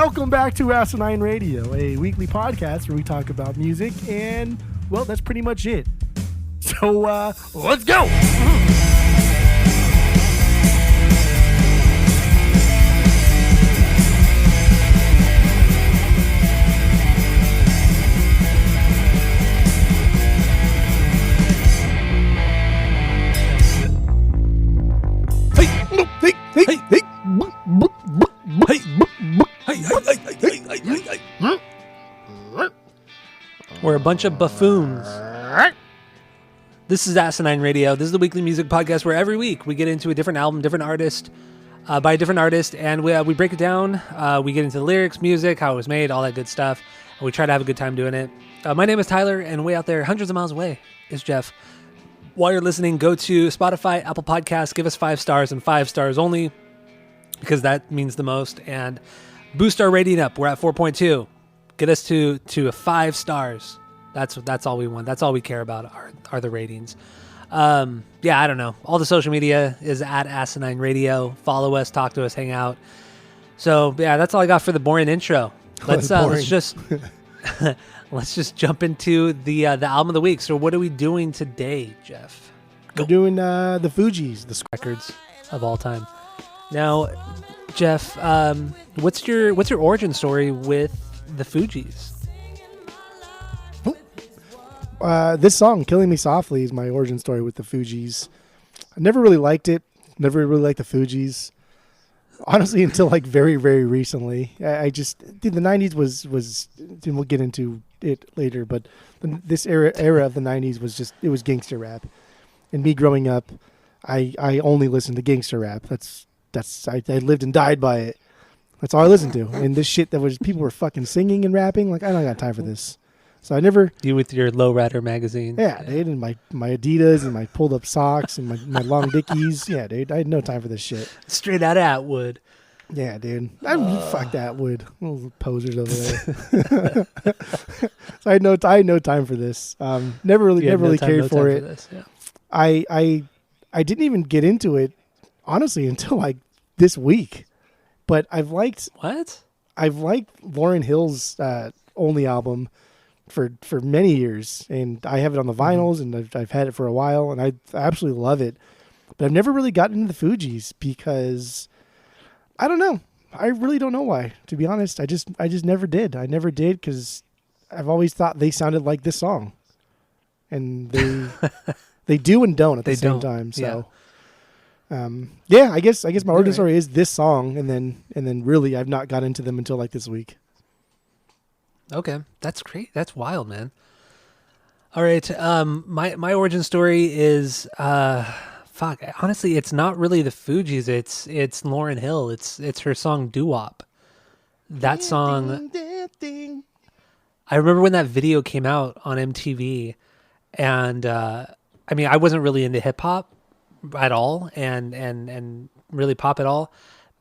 Welcome back to Asinine Radio, a weekly podcast where we talk about music, and, well, that's pretty much it. So, let's go! We're a bunch of buffoons. This is Asinine Radio. This is the weekly music podcast where every week we get into a different album, different artist, by a different artist, and we break it down. We get into the lyrics, music, how it was made, all that good stuff, and we try to have a good time doing it. My name is Tyler, and way out there, hundreds of miles away, is Jeff. While you're listening, go to Spotify, Apple Podcasts, give us 5 stars and 5 stars only, because that means the most, and boost our rating up. We're at 4.2. Get us to 5 stars. That's all we want. That's all we care about are the ratings. I don't know. All the social media is at Asinine Radio. Follow us, talk to us, hang out. So yeah, that's all I got for the boring intro. Let's just let's just jump into the album of the week. So what are we doing today, Jeff? We're doing the Fugees, the records of all time. Now, Jeff, what's your origin story with the Fugees? This song, Killing Me Softly, is my origin story with the Fugees. I never really liked it. Never really liked the Fugees. Honestly, until like very, very recently. I just, the 90s was, and we'll get into it later, but this era of the 90s was just, it was gangster rap. And me growing up, I only listened to gangster rap. I lived and died by it. That's all I listened to. And this shit that was, people were fucking singing and rapping, like, I don't got time for this. So I never... You with your Lowrider magazine. Yeah, dude, and my Adidas and my pulled up socks and my long dickies. Yeah, dude, I had no time for this shit. Straight out of Atwood. Yeah, dude. Fuck Atwood. Little posers over there. So I had no time for this. Never really cared for it. This, yeah. I didn't even get into it, honestly, until like this week. But I've liked Lauryn Hill's Only album for many years, and I have it on the vinyls, and I've had it for a while, and I absolutely love it. But I've never really gotten into the Fugees because I don't know. I really don't know why. To be honest, I just never did. I never did because I've always thought they sounded like this song, and they do and don't at the same time. So. Yeah. I guess my origin story is this song, and then really I've not got into them until like this week. Okay, that's great. That's wild, man. All right, my origin story is honestly, it's not really the Fugees. It's Lauryn Hill. It's her song Doo Wop. That song. I remember when that video came out on MTV, and I wasn't really into hip hop at all, and really pop at all.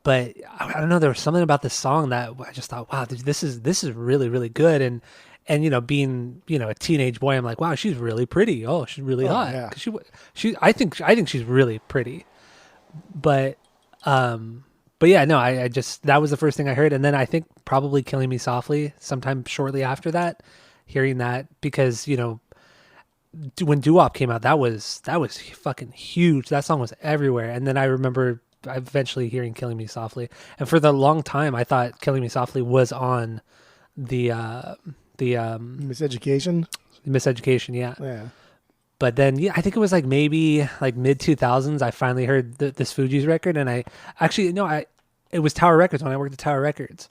But I don't know, there was something about this song that I just thought, wow, this is really, really good. And being a teenage boy, I'm like, wow, she's really pretty. Oh, she's really hot. Yeah. 'Cause I think she's really pretty. But yeah, no, I just, that was the first thing I heard. And then I think probably Killing Me Softly sometime shortly after that, hearing that, because, when Doo Wop came out, that was fucking huge. That song was everywhere. And then I remember eventually hearing Killing Me Softly, and for the long time I thought Killing Me Softly was on the Miseducation, yeah. But then I think it was like maybe like mid 2000s I finally heard this Fugees record, and it was Tower Records. When I worked at Tower Records,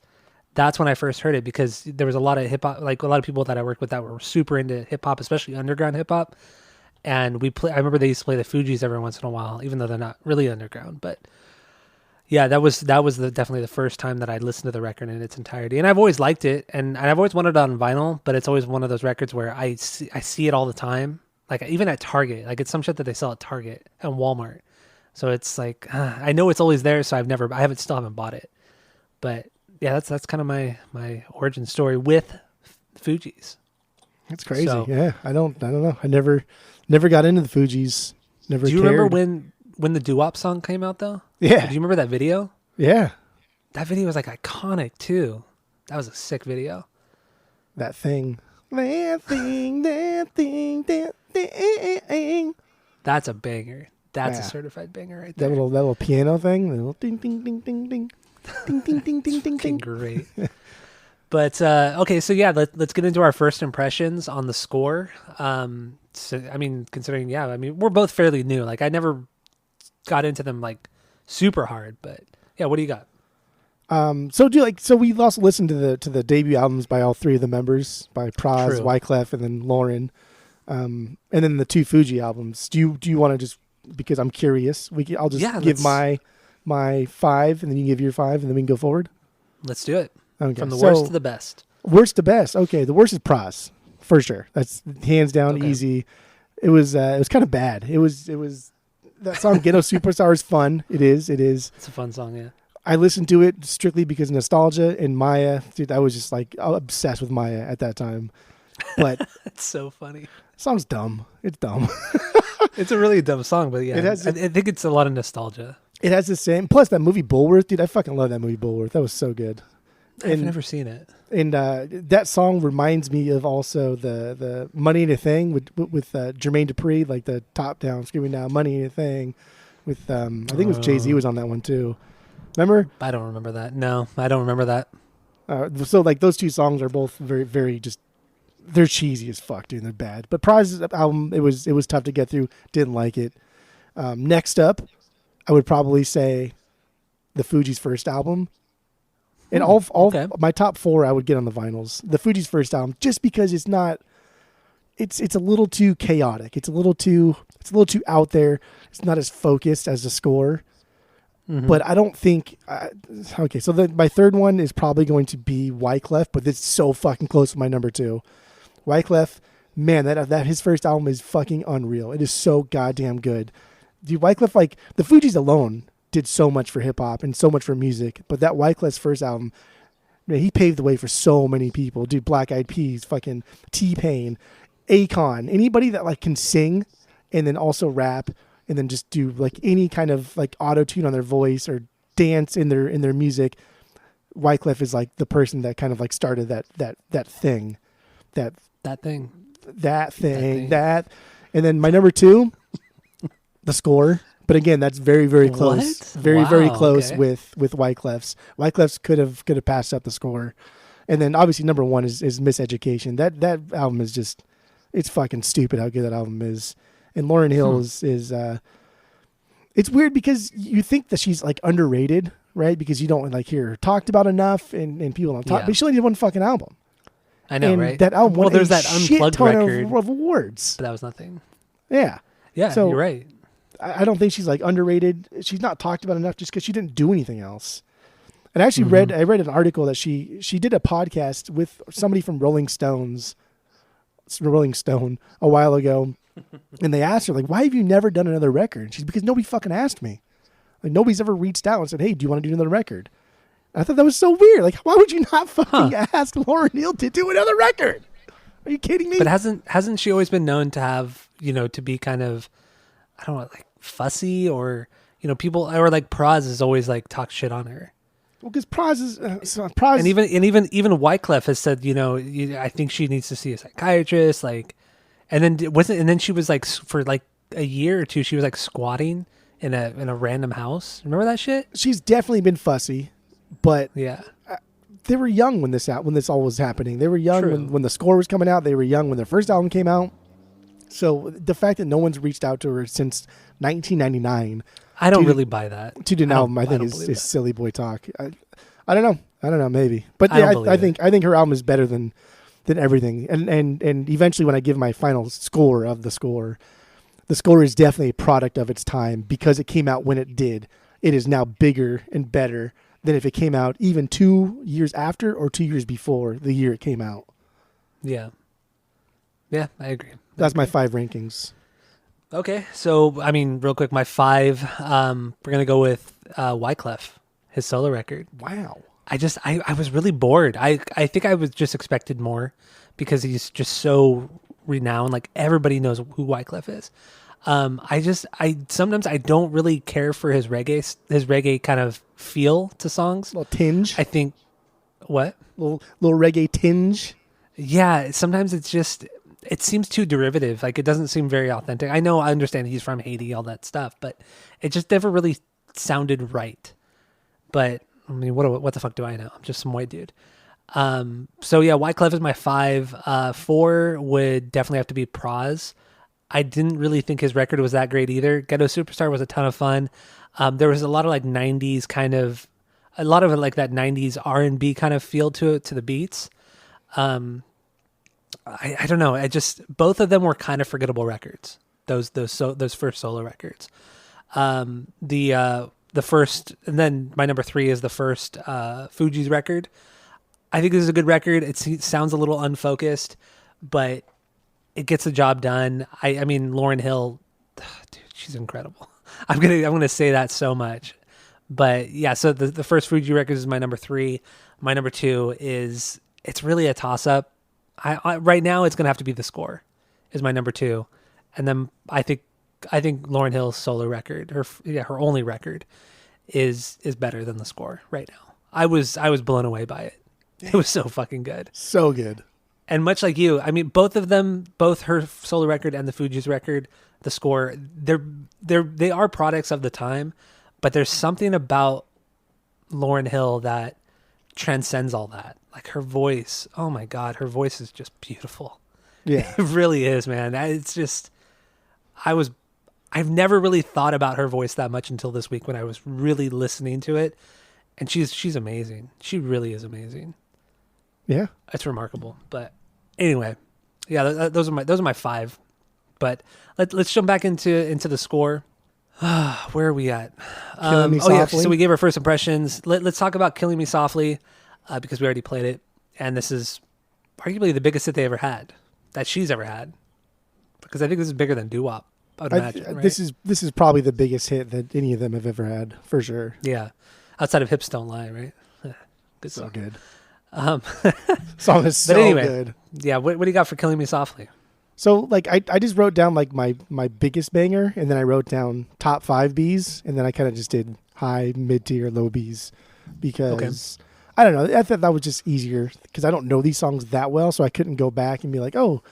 that's when I first heard it, because there was a lot of hip hop, like a lot of people that I worked with that were super into hip hop, especially underground hip hop. And I remember they used to play the Fugees every once in a while, even though they're not really underground. But yeah, that was definitely the first time that I listened to the record in its entirety. And I've always liked it, and I've always wanted it on vinyl, but it's always one of those records where I see it all the time. Like even at Target, like it's some shit that they sell at Target and Walmart. So it's like, I know it's always there, so I still haven't bought it. But yeah, that's kind of my origin story with Fugees. That's crazy. So, yeah, I don't know. I never got into the Fugees. Never. Do you cared. remember when the Doo Wop song came out though? Yeah. Do you remember that video? Yeah. That video was like iconic too. That was a sick video. That thing. That thing. That's a banger. That's a certified banger right there. That little piano thing. The little ding, ding, ding, ding, ding. Ding, ding, ding, ding, ding, ding. Great. But, okay, so yeah, let's get into our first impressions on the score. So, I mean, considering, we're both fairly new. Like, I never got into them, like, super hard. But, yeah, what do you got? So we also listened to the debut albums by all three of the members, by Praz, True. Wyclef, and then Lauren, and then the two Fugees albums. Do you want to just, because I'm curious, I'll just give my 5, and then you give your 5, and then we can go forward. Let's do it. Okay. From the worst to the best. Worst to best. Okay, the worst is Praz for sure. That's hands down easy. It was kind of bad. It was that song Ghetto Superstar is fun. It is. It's a fun song, yeah. I listened to it strictly because of nostalgia and Maya. Dude, I was just like obsessed with Maya at that time. But it's so funny. The song's dumb. It's dumb. It's a really dumb song, but yeah, I think it's a lot of nostalgia. It has the same. Plus that movie Bulworth, dude. I fucking love that movie Bulworth. That was so good. I've never seen it. And that song reminds me of also the Money Ain't a Thing with Jermaine Dupri, like the top down screaming down Money Ain't a Thing. With I think it was Jay-Z was on that one too. Remember? I don't remember that. No, I don't remember that. So like those two songs are both very, very just, they're cheesy as fuck, dude. They're bad. But Praz's album, it was tough to get through. Didn't like it. Next up, I would probably say the Fugees' first album. And all my top 4 I would get on the vinyls. The Fugees' first album, just because it's not, it's a little too chaotic. It's a little too out there. It's not as focused as the score. Mm-hmm. But I don't think. Okay, so my third one is probably going to be Wyclef, but it's so fucking close to my number 2. Wyclef, man, that his first album is fucking unreal. It is so goddamn good. Dude, Wyclef, like the Fugees alone did so much for hip hop and so much for music, but that Wyclef's first album, man, he paved the way for so many people. Dude, Black Eyed Peas, fucking T-Pain, Akon, anybody that like can sing and then also rap. And then just do like any kind of like auto tune on their voice or dance in their music. Wyclef is like the person that kind of like started that thing, that thing. And then my number 2, the score. But again, that's very, very close. Very close with Wyclef's. Wyclef's could have passed up the score. And then obviously number 1 is Miseducation. That album is just, it's fucking stupid how good that album is. And Lauryn Hill is it's weird because you think that she's like underrated, right? Because you don't like hear her talked about enough and people don't talk, but she only did one fucking album. I know, and right? That album won there's a that unplugged shit ton record of awards. But that was nothing. Yeah. Yeah, so you're right. I don't think she's like underrated. She's not talked about enough just because she didn't do anything else. And I actually read an article that she did a podcast with somebody from Rolling Stone a while ago. And they asked her, like, why have you never done another record? She's because nobody fucking asked me. Like, nobody's ever reached out and said, hey, do you want to do another record? And I thought that was so weird. Like, why would you not fucking ask Lauryn Hill to do another record? Are you kidding me? But hasn't she always been known to have, to be kind of, I don't know, like fussy or, people, or like Praz is always like talk shit on her. Well, because Praz is, and even Wyclef has said, I think she needs to see a psychiatrist, like. And then she was like for like a year or two she was like squatting in a random house. Remember that shit? She's definitely been fussy, but yeah, they were young when this all was happening. They were young when the score was coming out. They were young when their first album came out. So the fact that no one's reached out to her since 1999, I don't really buy that. To do an album, I think is silly boy talk. I don't know, maybe, but yeah, I think her album is better than everything. And eventually when I give my final score of the score is definitely a product of its time because it came out when it did. It is now bigger and better than if it came out even 2 years after or 2 years before the year it came out. Yeah. Yeah, I agree. That's my 5 rankings. Okay. So, I mean, real quick, my 5, we're going to go with Wyclef, his solo record. Wow. I was really bored. I think I was just expected more because he's just so renowned. Like everybody knows who Wyclef is. Sometimes I don't really care for his reggae kind of feel to songs. A little tinge. I think What? Little reggae tinge. Yeah, sometimes it seems too derivative. Like, it doesn't seem very authentic. I understand he's from Haiti, all that stuff, but it just never really sounded right. But I mean, what the fuck do I know? I'm just some white dude. So yeah, Wyclef is my 5. 4 would definitely have to be Praz. I didn't really think his record was that great either. Ghetto Superstar was a ton of fun. There was a lot of like 90s kind of, a lot of like that 90s R&B kind of feel to it, to the beats. I don't know. Both of them were kind of forgettable records. Those first solo records. The first, and then my number 3 is the first Fugees record. I think this is a good record. It sounds a little unfocused, but it gets the job done. I mean, Lauryn Hill, dude, she's incredible. I'm gonna say that so much, but yeah. So the first Fugees record is my number 3. My number 2 is, it's really a toss up. I right now it's gonna have to be The Score, is my number 2, and then I think Lauryn Hill's solo record, her only record, is better than The Score right now. I was blown away by it. It was so fucking good. So good. And much like you, I mean, both of them, both her solo record and the Fugees record, The Score, they are products of the time, but there's something about Lauryn Hill that transcends all that. Like, her voice, oh my God, her voice is just beautiful. Yeah. It really is, man. It's just, I've never really thought about her voice that much until this week when I was really listening to it. And she's amazing. She really is amazing. Yeah. It's remarkable. But anyway, yeah, those are my 5. But let's jump back into The Score. Where are we at? Killing Me Softly. Yeah, so we gave our first impressions. Let's talk about Killing Me Softly, because we already played it. And this is arguably the biggest hit they ever had, that she's ever had. Because I think this is bigger than Doo-Wop, I would imagine. Right? This is probably the biggest hit that any of them have ever had, for sure. Yeah. Outside of Hips Don't Lie, right? Good song. So good. Song is so good. Yeah, what do you got for Killing Me Softly? So, like, I just wrote down, like, my biggest banger, and then I wrote down top 5 Bs, and then I kind of just did high, mid-tier, low Bs, because, I don't know, I thought that was just easier, because I don't know these songs that well, so I couldn't go back and be like, oh,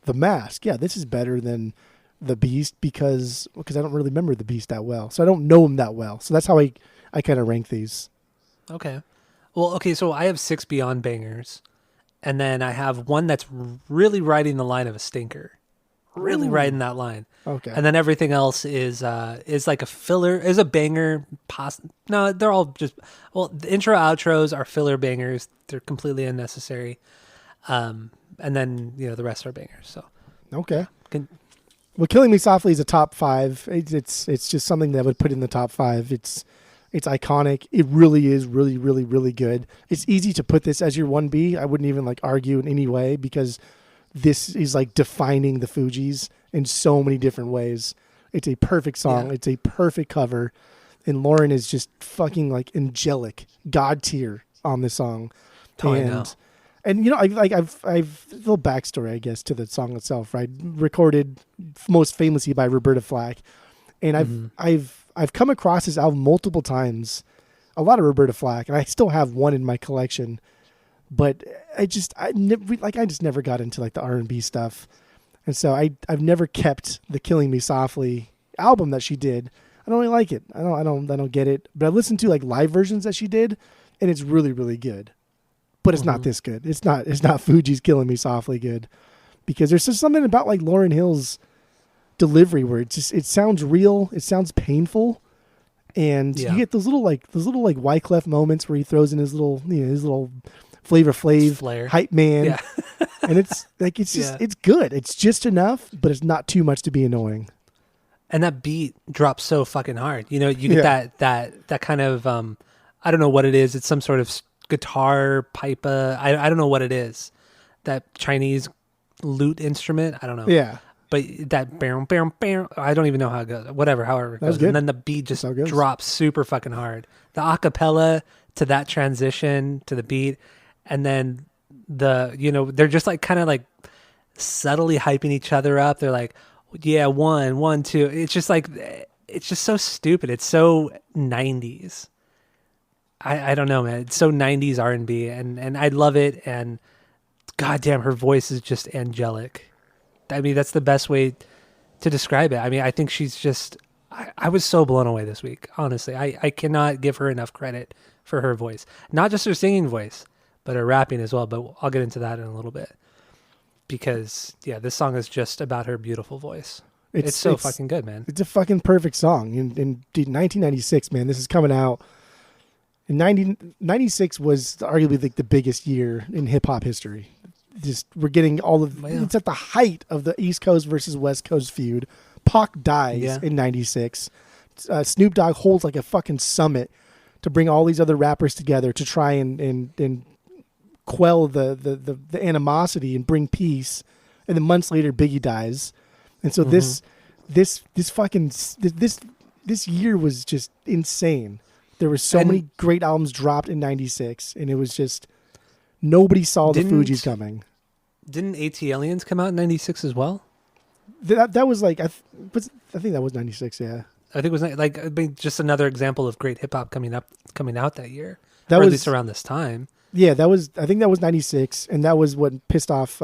The Mask, yeah, this is better than The Beast, because I don't really remember The Beast that well, so I don't know him that well, so that's how I kind of rank these. Okay. Well, okay, so I have 6 Beyond bangers, and then I have one that's really riding the line of a stinker. Really riding that line. Okay. And then everything else is like a filler, is a banger. No, they're all just, well, the intro outros are filler bangers. They're completely unnecessary. And then, the rest are bangers. So. Okay. Well, Killing Me Softly is a top 5. It's just something that I would put in the top 5. It's iconic. It really is really, really, really good. It's easy to put this as your 1B. I wouldn't even like argue in any way, because this is like defining the Fugees in so many different ways. It's a perfect song. Yeah. It's a perfect cover. And Lauryn is just fucking like angelic, God tier on this song. And I've a little backstory, I guess, to the song itself, right? Recorded most famously by Roberta Flack. And I've come across this album multiple times, a lot of Roberta Flack, and I still have one in my collection. But I just never got into like the R&B stuff, and so I've never kept the Killing Me Softly album that she did. I don't really like it. I don't get it. But I listened to like live versions that she did, and it's really, really good. But it's not this good. It's not Fugees Killing Me Softly good, because there's just something about like Lauryn Hill's delivery where it sounds real, it sounds painful, and you get those little Wyclef moments where he throws in his little Flavor Flav hype man, and it's good. It's just enough, but it's not too much to be annoying. And that beat drops so fucking hard. You get that kind of I don't know what it is. It's some sort of guitar pipe. I don't know what it is. That Chinese lute instrument. I don't know. Yeah. But that bam, bam, bam, I don't even know how it goes. However it goes. And then the beat just drops super fucking hard. The acapella to that transition to the beat, and then they're just like kind of like subtly hyping each other up. They're like, yeah, 1, 1, 2. It's just like, it's just so stupid. It's so 90s. I don't know, man. It's so 90s R&B, and I love it. And goddamn, her voice is just angelic. I mean, that's the best way to describe it. I mean, I think she's just. I was so blown away this week. Honestly, I cannot give her enough credit for her voice, not just her singing voice, but her rapping as well. But I'll get into that in a little bit because this song is just about her beautiful voice. It's so fucking good, man. It's a fucking perfect song. In 1996, man, this is coming out. In 1996 was arguably like the biggest year in hip hop history. Just we're getting all of it's at the height of the East Coast versus West Coast feud. Pac dies in 96. Snoop Dogg holds like a fucking summit to bring all these other rappers together to try and quell the animosity and bring peace. And then months later, Biggie dies. And so this year was just insane. There were so many great albums dropped in 96, and it was just nobody saw the Fugees coming. Didn't AT-Aliens come out in 96 as well? That was like I think that was 96, yeah. I think it was like I mean, just another example of great hip hop coming out that year. That was at least around this time. Yeah, I think that was 96, and that was what pissed off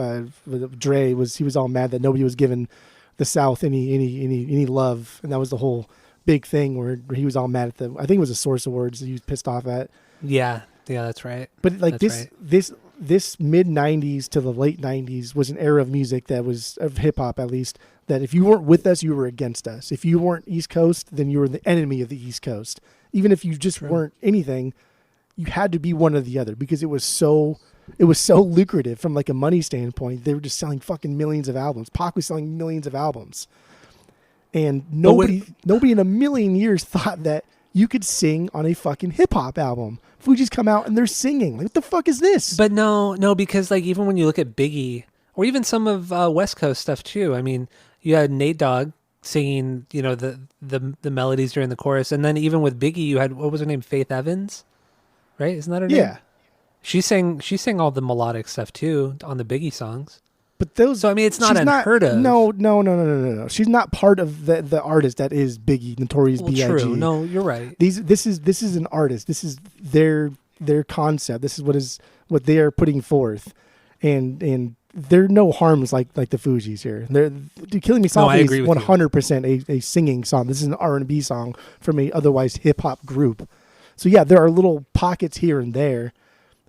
Dre. He was all mad that nobody was giving the South any love, and that was the whole big thing where he was all mad at I think it was the Source Awards that he was pissed off at. Yeah, that's right. But like this mid 90s to the late 90s was an era of music that was of hip hop, at least, that if you weren't with us, you were against us. If you weren't East Coast, then you were the enemy of the East Coast. Even if you just weren't anything, you had to be one or the other because it was so lucrative from like a money standpoint. They were just selling fucking millions of albums. Pac was selling millions of albums. And nobody in a million years thought that you could sing on a fucking hip hop album. Fugees come out and they're singing. Like, what the fuck is this? But no, because like even when you look at Biggie or even some of West Coast stuff too. I mean, you had Nate Dogg singing, the melodies during the chorus, and then even with Biggie, you had what was her name, Faith Evans, right? Isn't that her name? Yeah. She sang all the melodic stuff too on the Biggie songs. But those, so I mean, it's not unheard of. No. She's not part of the artist that is Biggie, Notorious B.I.G. True. No, you're right. This is an artist. This is their concept. This is what they are putting forth, and there are no harms like the Fugees here. Killing Me Softly is 100% a singing song. This is an R&B song from a otherwise hip hop group. So yeah, there are little pockets here and there.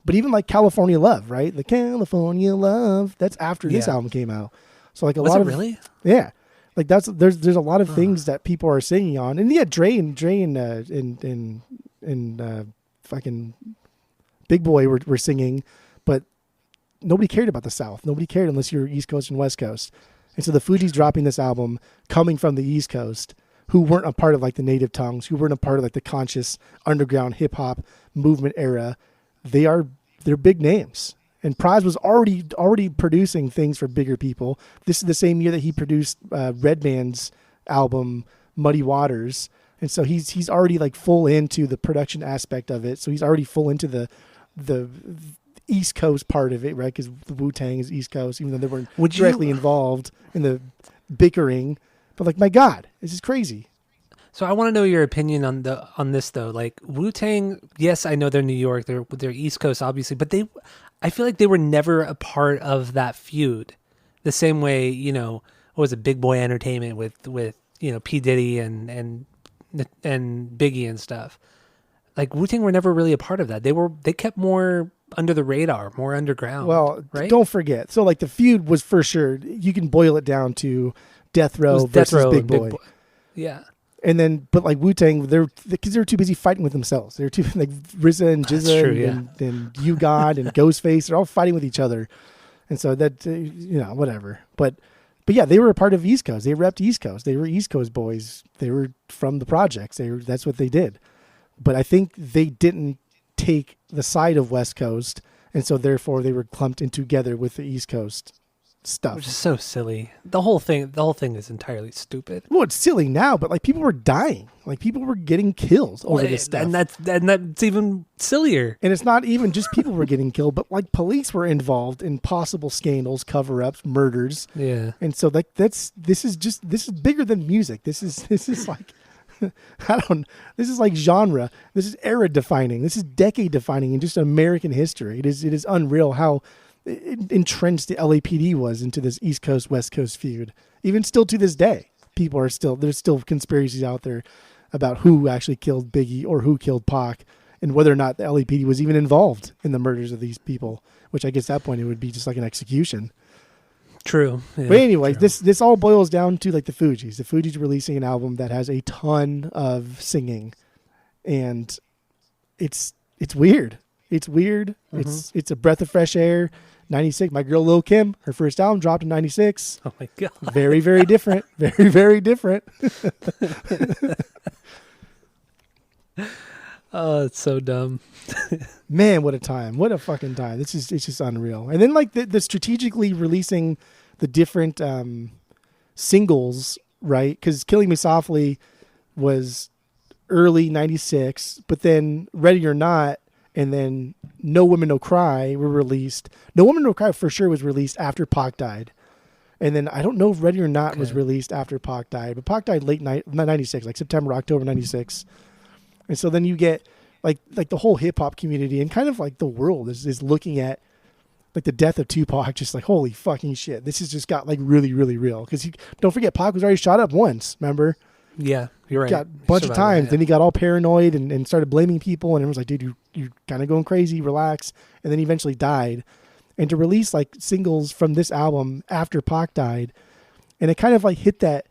But even like California Love, right? The California Love, that's after this album came out. So like was lot it of really? Yeah. Like there's a lot of things that people are singing on. And yeah, Dre and fucking Big Boy were singing, but nobody cared about the South. Nobody cared unless you're East Coast and West Coast. And so the Fugees dropping this album coming from the East Coast, who weren't a part of like the native tongues, who weren't a part of like the conscious underground hip hop movement era. They're big names, and Praz was already producing things for bigger people. This is the same year that he produced Redman's album Muddy Waters, and so he's already like full into the production aspect of it. So he's already full into the East Coast part of it, right? Because the Wu-Tang is East Coast, even though they weren't directly involved in the bickering. But like, my God, this is crazy. So I want to know your opinion on this though. Like Wu-Tang, yes, I know they're New York, they're East Coast obviously, but I feel like they were never a part of that feud. The same way, what was it, Big Boy Entertainment with P Diddy and Biggie and stuff. Like Wu-Tang were never really a part of that. They kept more under the radar, more underground. Well, right? Don't forget. So like the feud was for sure. You can boil it down to Death Row versus Big Boy. Yeah. And then, but like Wu-Tang, because they're too busy fighting with themselves. They're too like RZA and GZA and You God and Ghostface. They're all fighting with each other, and so that whatever. But yeah, they were a part of East Coast. They repped East Coast. They were East Coast boys. They were from the projects. That's what they did. But I think they didn't take the side of West Coast, and so therefore they were clumped in together with the East Coast stuff. Which is so silly. The whole thing is entirely stupid. Well, it's silly now, but like people were dying. Like people were getting killed over this stuff. And that's even sillier. And it's not even just people were getting killed, but like police were involved in possible scandals, cover-ups, murders. Yeah. And so like this is bigger than music. This is like I don't. This is like genre. This is era defining. This is decade defining in just American history. It is unreal how entrenched the LAPD was into this East Coast West Coast feud. Even still to this day, there's still conspiracies out there about who actually killed Biggie or who killed Pac, and whether or not the LAPD was even involved in the murders of these people. Which I guess at that point it would be just like an execution. True. Yeah, but anyway, this all boils down to like the Fugees. The Fugees releasing an album that has a ton of singing, and it's weird. It's weird. Mm-hmm. It's a breath of fresh air. 96. My girl Lil Kim, her first album dropped in 96. Oh my god. Very, very different. Very, very different. Oh, it's so dumb. Man, what a time. What a fucking time. It's just unreal. And then like the strategically releasing the different singles, right? Because Killing Me Softly was early 96, but then Ready or Not and then No Woman No Cry were released. No Woman No Cry for sure was released after Pac died. And then I don't know if Ready or Not was released after Pac died, but Pac died late 96, like September, October 96. And so then you get like the whole hip hop community and kind of like the world is looking at like the death of Tupac, just like, holy fucking shit. This has just got like really, really real. Because don't forget, Pac was already shot up once, remember? Yeah, you're right. Got a bunch of times. Then he got all paranoid and started blaming people. And everyone's like, dude, you're kind of going crazy, relax. And then he eventually died. And to release like singles from this album after Pac died, and it kind of like hit that,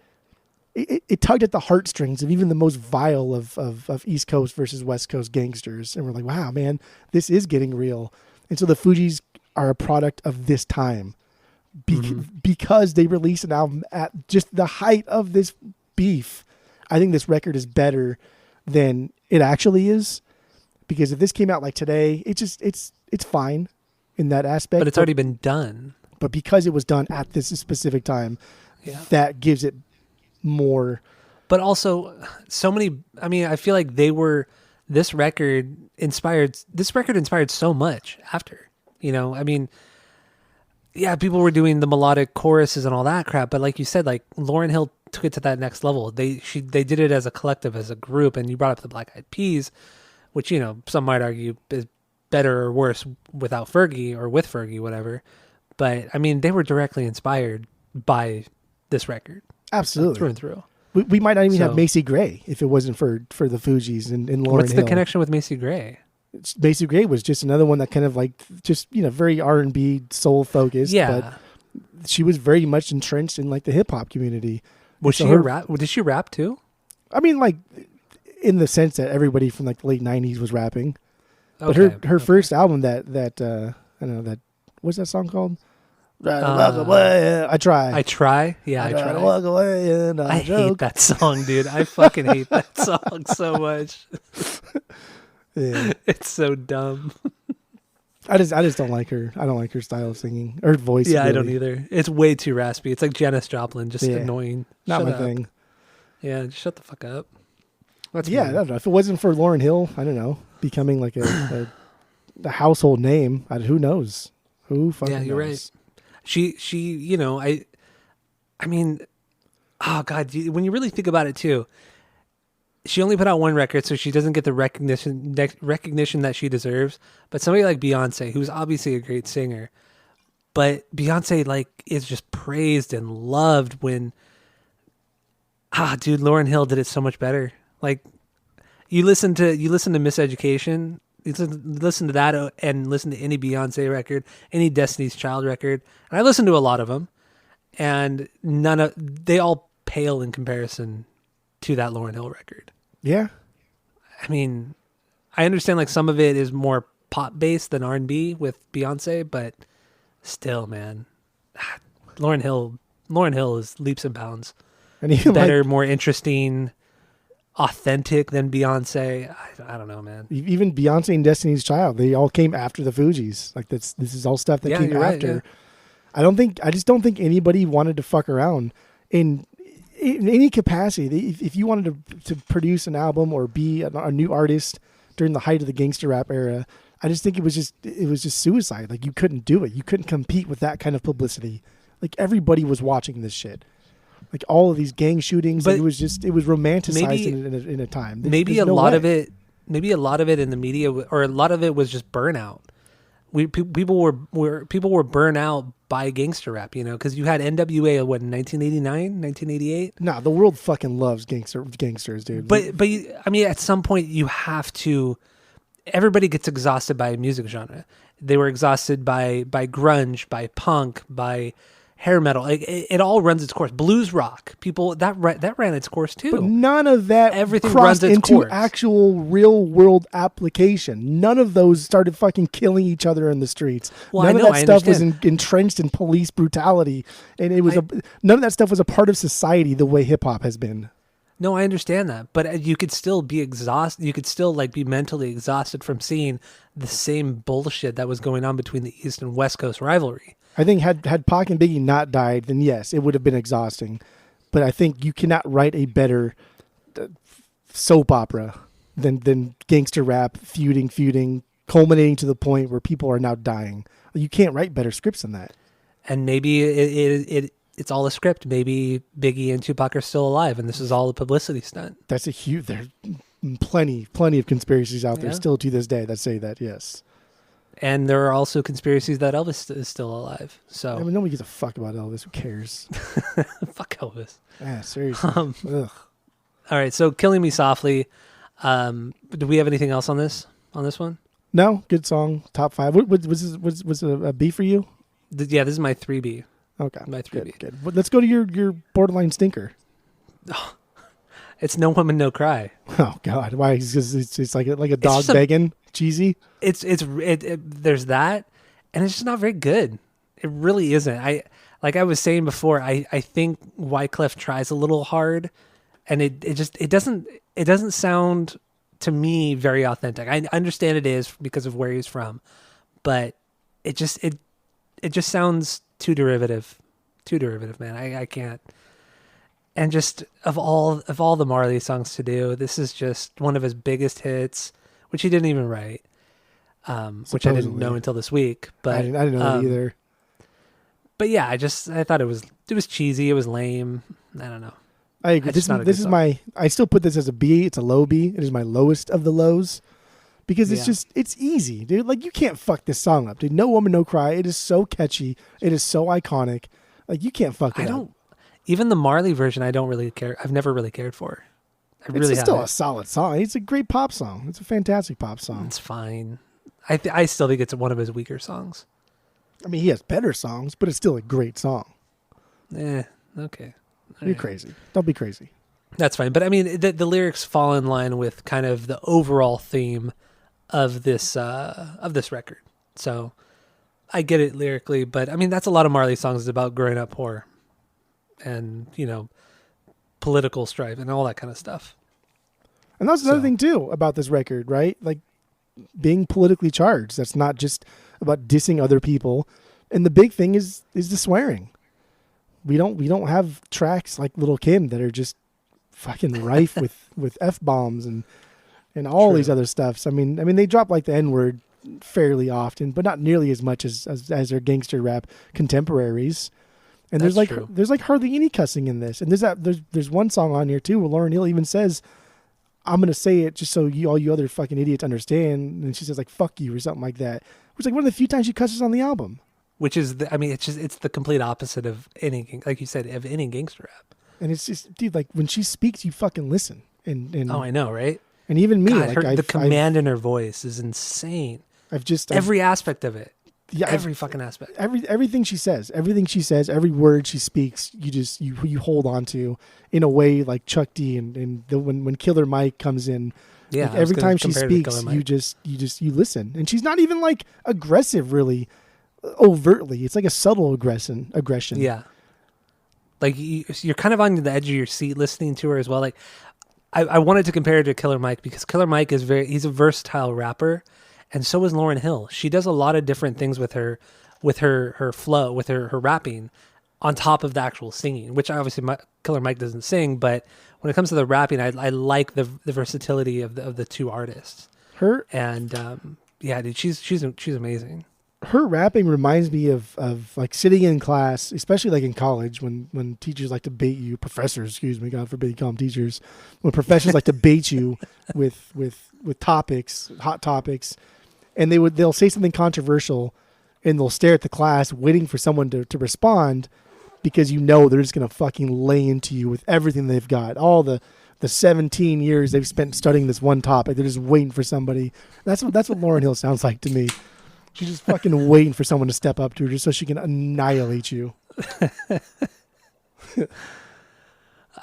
it tugged at the heartstrings of even the most vile of East Coast versus West Coast gangsters. And we're like, wow, man, this is getting real. And so the Fugees are a product of this time because they released an album at just the height of this beef. I think this record is better than it actually is, because if this came out like today, it's fine in that aspect. But it's already been done. But because it was done at this specific time, that gives it more. But also so many, I mean, I feel like this record inspired so much after, you know, I mean, yeah, people were doing the melodic choruses and all that crap, but like you said, like Lauryn Hill took it to that next level. They did it as a collective, as a group, and you brought up the Black Eyed Peas, which, you know, some might argue is better or worse without Fergie or with Fergie, whatever. But I mean, they were directly inspired by this record. Absolutely. Through and through. We might not even have Macy Gray if it wasn't for the Fugees and Lauryn Hill. What's the connection with Macy Gray? Macy Gray was just another one that kind of like just, you know, very R&B soul focused. Yeah. But she was very much entrenched in like the hip hop community. Was she a rap? Did she rap too? I mean, like in the sense that everybody from like the late 90s was rapping. But her first album that I don't know, that what's that song called? Walk away. I try. Yeah, I try. To walk away and I hate that song, dude. I fucking hate that song so much. Yeah. It's so dumb. I just don't like her. I don't like her style of singing. Her voice. Yeah, really. I don't either. It's way too raspy. It's like Janis Joplin, just annoying. Not my thing. Yeah, just shut the fuck up. I don't know. If it wasn't for Lauryn Hill, I don't know, becoming like a household name, who knows? Who fucking knows? Yeah, you're right. She, you know, I mean, oh God, when you really think about it too, she only put out one record, so she doesn't get the recognition that she deserves. But somebody like Beyonce, who's obviously a great singer, but Beyonce like is just praised and loved when, dude, Lauryn Hill did it so much better. Like you listen to Miseducation, you listen to that and listen to any Beyonce record, any Destiny's Child record, and I listen to a lot of them, and they all pale in comparison to that Lauryn Hill record. Yeah. I mean, I understand like some of it is more pop based than R&B with Beyonce, but still, man, Lauryn Hill is leaps and bounds. And even better, more interesting, authentic than Beyonce. I don't know, man. Even Beyonce and Destiny's Child, they all came after the Fugees. Like this is all stuff that came after. Right, I just don't think anybody wanted to fuck around in any capacity. If you wanted to produce an album or be a new artist during the height of the gangster rap era, I just think it was just suicide. Like you couldn't do it. You couldn't compete with that kind of publicity. Like everybody was watching this shit. Like all of these gang shootings, it was romanticized in a time. Maybe a lot of it in the media, or a lot of it was just burnout. People were burnt out by gangster rap, because you had NWA in 1989, 1988. Nah, the world fucking loves gangsters, dude. But at some point you have to. Everybody gets exhausted by a music genre. They were exhausted by grunge, by punk, by hair metal. It all runs its course. Blues rock, people that ran its course too. But none of that everything crossed runs its into course. Actual real world application. None of those started fucking killing each other in the streets. Well, none of that stuff was entrenched in police brutality, and none of that stuff was a part of society the way hip hop has been. No, I understand that, but you could still be exhausted. You could still be mentally exhausted from seeing the same bullshit that was going on between the East and West Coast rivalry. I think had Pac and Biggie not died, then yes, it would have been exhausting. But I think you cannot write a better soap opera than gangster rap, feuding, culminating to the point where people are now dying. You can't write better scripts than that. And maybe it's all a script. Maybe Biggie and Tupac are still alive, and this is all a publicity stunt. That's a huge. There's plenty of conspiracies out there still to this day that say that. Yes. And there are also conspiracies that Elvis is still alive. So nobody gives a fuck about Elvis. Who cares? Fuck Elvis. Yeah, seriously. All right. So "Killing Me Softly." Do we have anything else on this one? No. Good song. Top 5. Was it a B for you? Yeah, this is my 3B. Okay. My 3B. Good. Let's go to your borderline stinker. Oh, it's "No Woman, No Cry." Oh God! Why? It's like a dog begging, cheesy. There's that, and it's just not very good. It really isn't. Like I was saying before, I think Wyclef tries a little hard, and it doesn't sound to me very authentic. I understand it is because of where he's from, but it just sounds too derivative, man. I can't. And just of all the Marley songs to do, this is just one of his biggest hits, which he didn't even write, which I didn't know until this week. But I didn't know that either. But yeah, I thought it was cheesy. It was lame. I don't know. I agree. This is I still put this as a B. It's a low B. It is my lowest of the lows because it's easy, dude. Like you can't fuck this song up, dude. "No Woman, No Cry." It is so catchy. It is so iconic. Like you can't fuck it up. Even the Marley version, I don't really care. I've never really cared for. It's still a solid song. It's a great pop song. It's a fantastic pop song. It's fine. I still think it's one of his weaker songs. I mean, he has better songs, but it's still a great song. Okay. You're crazy. Don't be crazy. That's fine. But I mean, the lyrics fall in line with kind of the overall theme of this record. So I get it lyrically, but I mean, that's a lot of Marley songs is about growing up poor and, political strife and all that kind of stuff. And that's another thing too about this record, right? Like being politically charged. That's not just about dissing other people. And the big thing is the swearing. We don't have tracks like Lil' Kim that are just fucking rife with F-bombs and all these other stuffs. I mean they drop like the N-word fairly often, but not nearly as much as their gangster rap contemporaries. And there's like hardly any cussing in this. And there's one song on here too where Lauryn Hill even says, "I'm gonna say it just so all you other fucking idiots understand." And she says like "fuck you" or something like that, which is like one of the few times she cusses on the album. Which is, it's the complete opposite of any, like you said, of any gangster rap. And it's just, dude, like when she speaks, you fucking listen. And I know, right? And even me, God, the command in her voice is insane. Every aspect of it. Yeah, every fucking aspect. Everything she says, every word she speaks, you hold on to in a way like Chuck D and when Killer Mike comes in. Yeah, like every time she speaks, you listen, and she's not even like aggressive, really. Overtly, it's like a subtle aggression. Yeah, like you're kind of on the edge of your seat listening to her as well. Like I wanted to compare her to Killer Mike because Killer Mike he's a versatile rapper, and so is Lauryn Hill. She does a lot of different things with her flow, with her rapping, on top of the actual singing. Which obviously Killer Mike doesn't sing, but when it comes to the rapping, I like the versatility of the two artists. Her and yeah, dude, she's amazing. her rapping reminds me of like sitting in class, especially like in college when teachers like to bait you, professors, excuse me, God forbid you call them teachers, when professors like to bait you with topics, hot topics, and they'll say something controversial and they'll stare at the class waiting for someone to respond because they're just going to fucking lay into you with everything they've got. All the 17 years they've spent studying this one topic. They're just waiting for somebody. That's what Lauryn Hill sounds like to me. She's just fucking waiting for someone to step up to her just so she can annihilate you.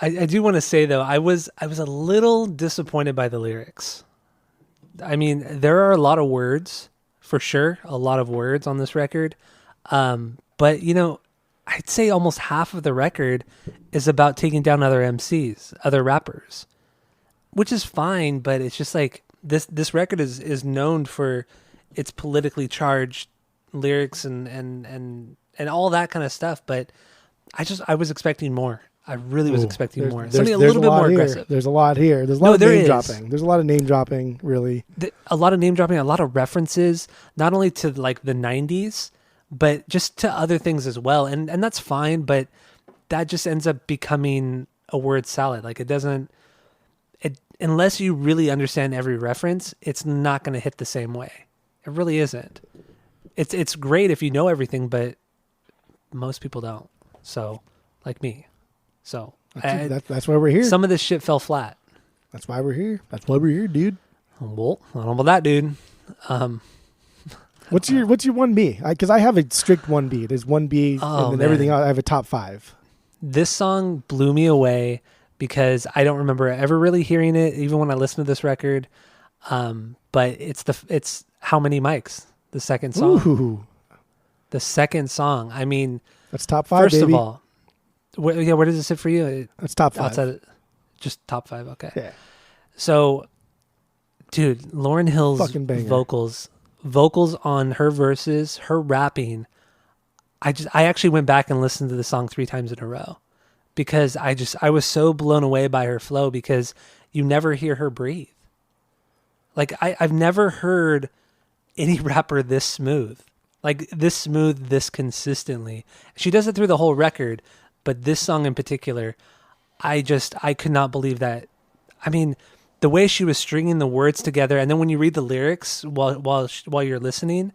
I do want to say, though, I was a little disappointed by the lyrics. I mean, there are a lot of words, for sure, a lot of words on this record. But, I'd say almost half of the record is about taking down other MCs, other rappers, which is fine, but it's just like this record is known for its politically charged lyrics and all that kind of stuff, but I was expecting more. I really was expecting more. Something a little bit more aggressive. There's a lot here. There's a lot of name dropping. There's a lot of name dropping, really. A lot of name dropping, a lot of references, not only to like the 90s, but just to other things as well. And that's fine, but that just ends up becoming a word salad. Like unless you really understand every reference, it's not going to hit the same way. It really isn't. It's great if you know everything, but most people don't. So, like me. So that's why we're here. Some of this shit fell flat. That's why we're here. That's why we're here, dude. Well, I don't know about that, dude. What's your 1B? Because I have a strict 1B. There's 1B and then everything else. I have a top 5. This song blew me away because I don't remember ever really hearing it, even when I listened to this record. But it's How Many Mics, the second song. Ooh. The second song. I mean, that's top 5. First baby. of all, where does it sit for you? That's top 5. Outside, just top 5. Okay. Yeah. So, dude, Lauryn Hill's vocals on her verses, her rapping. I actually went back and listened to the song 3 times in a row because I was so blown away by her flow because you never hear her breathe. Like I've never heard any rapper this smooth, this consistently. She does it through the whole record, but this song in particular, I could not believe that. I mean, the way she was stringing the words together, and then when you read the lyrics while you're listening,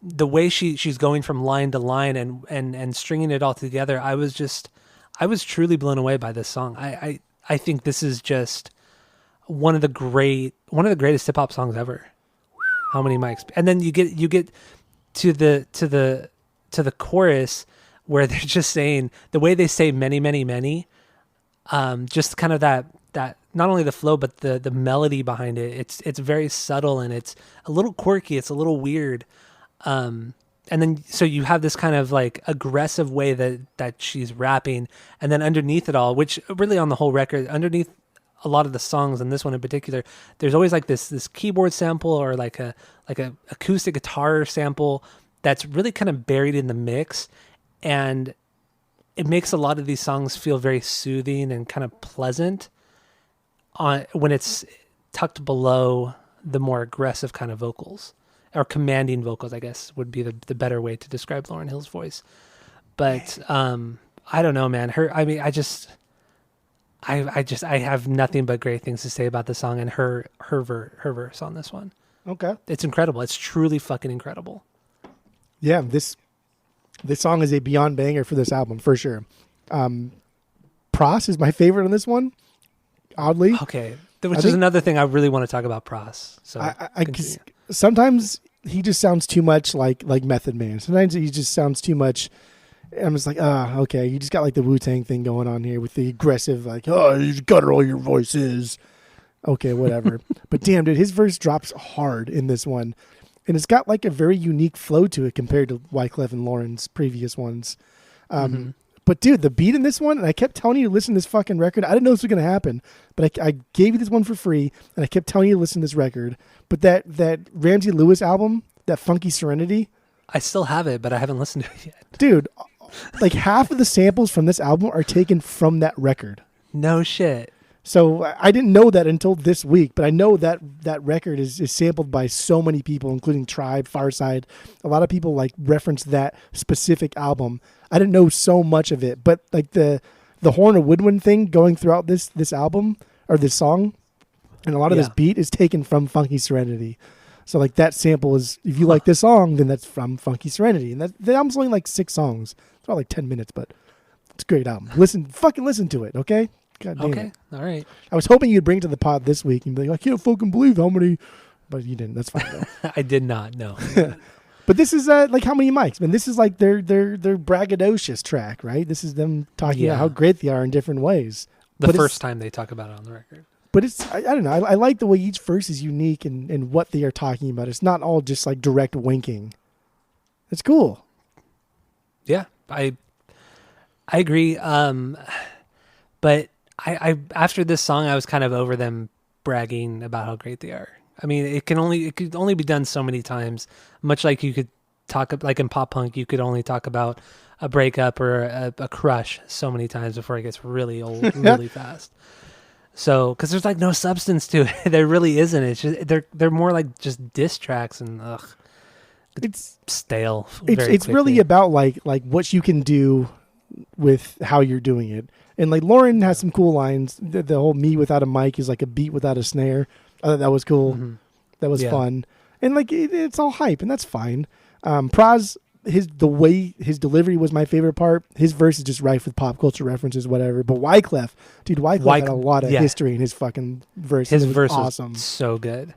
the way she's going from line to line and stringing it all together, I was truly blown away by this song. I think this is just one of the greatest hip hop songs ever. How Many Mics? And then you get to the chorus where they're just saying the way they say many, many, many, just kind of that not only the flow but the melody behind it. It's very subtle and it's a little quirky. It's a little weird. And then so you have this kind of like aggressive way that she's rapping, and then underneath it all, which really on the whole record, underneath a lot of the songs, and this one in particular, there's always like this keyboard sample or like a acoustic guitar sample that's really kind of buried in the mix, and it makes a lot of these songs feel very soothing and kind of pleasant when it's tucked below the more aggressive kind of vocals, or commanding vocals, I guess would be the better way to describe Lauryn Hill's voice. But I don't know, man. I have nothing but great things to say about the song and her verse on this one. Okay. It's incredible. It's truly fucking incredible. Yeah, this song is a beyond banger for this album, for sure. Pros is my favorite on this one, oddly. Okay. Which is another thing I really want to talk about, Pros. So I sometimes he just sounds too much like Method Man. Sometimes he just sounds too much. I'm just like, okay, you just got like the Wu-Tang thing going on here with the aggressive, like, you just gutter all your voices. Okay, whatever. But damn, dude, his verse drops hard in this one. And it's got like a very unique flow to it compared to Wyclef and Lauren's previous ones. But dude, the beat in this one, and I kept telling you to listen to this fucking record. I didn't know this was going to happen, but I gave you this one for free, and I kept telling you to listen to this record. But that Ramsey Lewis album, that Funky Serenity. I still have it, but I haven't listened to it yet. Dude, like half of the samples from this album are taken from that record. No shit. So I didn't know that until this week, but I know that that record is sampled by so many people, including Tribe, Farside. A lot of people like reference that specific album. I didn't know so much of it, but like the horn of woodwind thing going throughout this album or this song, and a lot of this beat is taken from Funky Serenity. So like that sample is, if you like this song, then that's from Funky Serenity. And the album's only like 6 songs. It's about like 10 minutes, but it's a great album. Fucking listen to it, okay? God damn it. All right. I was hoping you'd bring it to the pod this week and be like, I can't fucking believe how many, but you didn't. That's fine though. I did not, no. But this is like how many mics? I mean, this is like their braggadocious track, right? This is them talking about how great they are in different ways. The first time they talk about it on the record. But it's, I don't know. I like the way each verse is unique and what they are talking about. It's not all just like direct winking. It's cool. Yeah, I agree. But I after this song, I was kind of over them bragging about how great they are. I mean, it could only be done so many times. Much like you could talk, like in pop punk, you could only talk about a breakup or a crush so many times before it gets really old, really fast. So, because there's like no substance to it, there really isn't. It's just they're more like just diss tracks and it's stale. It's really about like what you can do with how you're doing it. And like Lauren has some cool lines. The whole "me without a mic" is like a beat without a snare. I thought that was cool. Mm-hmm. That was fun. And like it's all hype, and that's fine. Praz, the way his delivery was my favorite part. His verse is just rife with pop culture references, whatever. But Wyclef had a lot of history in his fucking verse. His verse awesome, was so good.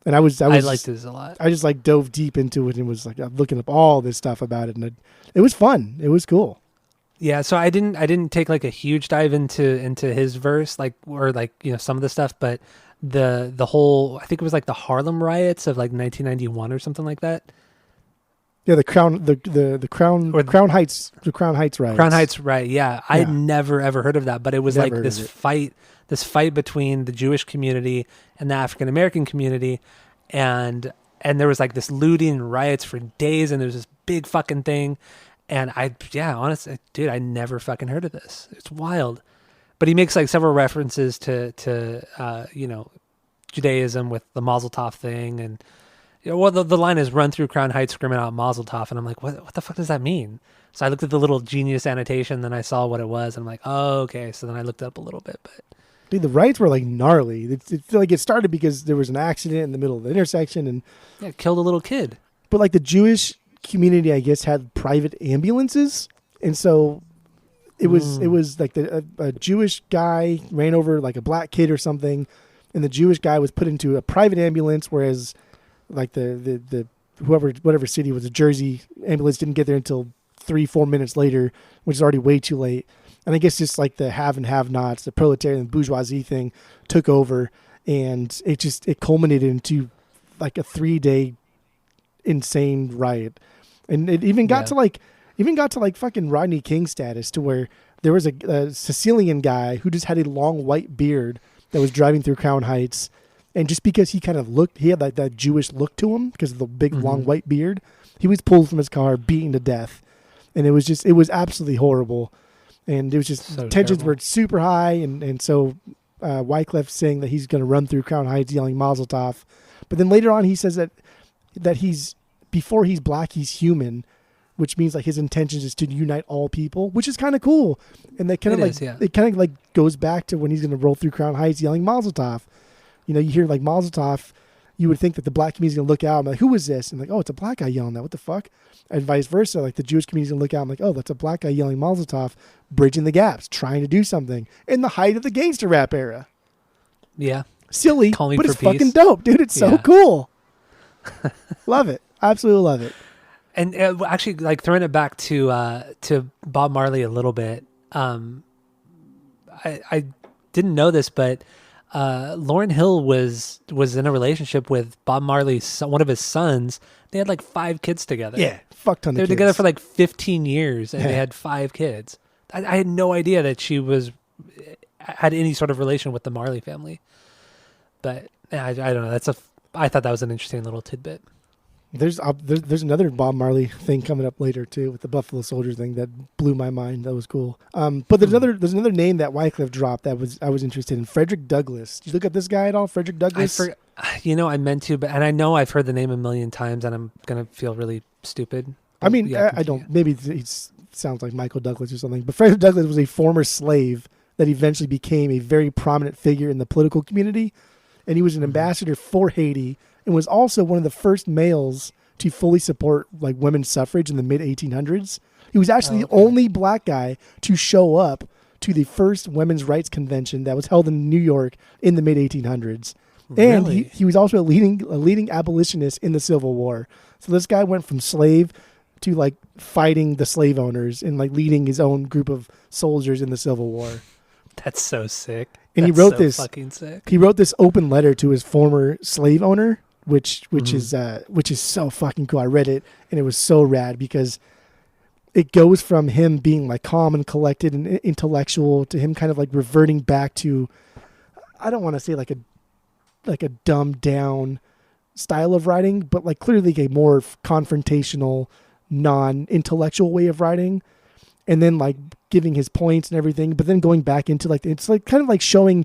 And I liked this a lot. I just like dove deep into it and was like looking up all this stuff about it, and it was fun. It was cool. Yeah, so I didn't take like a huge dive into his verse, like, or like, you know, some of the stuff, but the whole, I think it was like the Harlem riots of like 1991 or something like that. Yeah, the Crown Heights riots. Crown Heights, right? Yeah, I had never ever heard of that, but it was like this fight between the Jewish community and the African American community, and there was like this looting and riots for days, and there was this big fucking thing. And honestly, dude, I never fucking heard of this. It's wild. But he makes like several references to you know, Judaism with the Mazel Tov thing. And, you know, well, the line is "run through Crown Heights screaming out Mazel Tov." And I'm like, what the fuck does that mean? So I looked at the little genius annotation, then I saw what it was. And I'm like, oh, okay. So then I looked up a little bit. But dude, the riots were like gnarly. It started because there was an accident in the middle of the intersection. And it killed a little kid. But like the Jewish community, I guess, had private ambulances, and so it was like a Jewish guy ran over like a black kid or something, and the Jewish guy was put into a private ambulance, whereas like the whatever city was, a Jersey ambulance didn't get there until 3-4 minutes later, which is already way too late. And I guess just like the have and have nots, the proletarian and bourgeoisie thing took over, and it culminated into like a 3-day insane riot. And it even got to like fucking Rodney King status, to where there was a Sicilian guy who just had a long white beard that was driving through Crown Heights, and just because he kind of he had like that Jewish look to him because of the big long white beard, he was pulled from his car, beaten to death, and it was absolutely horrible, and it was just so tensions terrible. were super high, and so Wyclef saying that he's going to run through Crown Heights yelling Mazel Tov, but then later on he says that he's, before he's black, he's human, which means like his intentions is to unite all people, which is kind of cool. And that kind of like, it kind of like goes back to when he's going to roll through Crown Heights yelling Mazel Tov. You know, you hear like Mazel Tov, you would think that the black community is going to look out and be like, who is this? And like, oh, it's a black guy yelling that. What the fuck? And vice versa. Like the Jewish community is going to look out and like, oh, that's a black guy yelling Mazel Tov, bridging the gaps, trying to do something in the height of the gangster rap era. Yeah. Silly, Calling but for it's peace. fucking dope, dude. It's so cool. Love it. Absolutely love it. And actually, like throwing it back to Bob Marley a little bit, I didn't know this, but Lauryn Hill was in a relationship with Bob Marley's son, one of his sons. They had like 5 kids together. Yeah, fuck ton of kids. They were together for like 15 years, and they had 5 kids. I had no idea that she had any sort of relation with the Marley family. But I don't know. I thought that was an interesting little tidbit. There's another Bob Marley thing coming up later too with the Buffalo Soldier thing that blew my mind. That was cool. But there's another name that Wyclef dropped that I was interested in. Frederick Douglass. Did you look at this guy at all? Frederick Douglass. I meant to, and I know I've heard the name a million times, and I'm gonna feel really stupid. I mean, I don't. Maybe it sounds like Michael Douglas or something. But Frederick Douglass was a former slave that eventually became a very prominent figure in the political community, and he was an ambassador for Haiti. And was also one of the first males to fully support like women's suffrage in the mid 1800s. He was actually the only black guy to show up to the first women's rights convention that was held in New York in the mid 1800s. And really? he was also a leading abolitionist in the Civil War. So this guy went from slave to like fighting the slave owners and like leading his own group of soldiers in the Civil War. That's so sick. And That's he wrote so this fucking sick. He wrote this open letter to his former slave owner, which is so fucking cool. I read it and it was so rad because it goes from him being like calm and collected and intellectual to him kind of like reverting back to, I don't want to say like a dumbed down style of writing, but like clearly a more confrontational, non-intellectual way of writing, and then like giving his points and everything, but then going back into like, it's like kind of like showing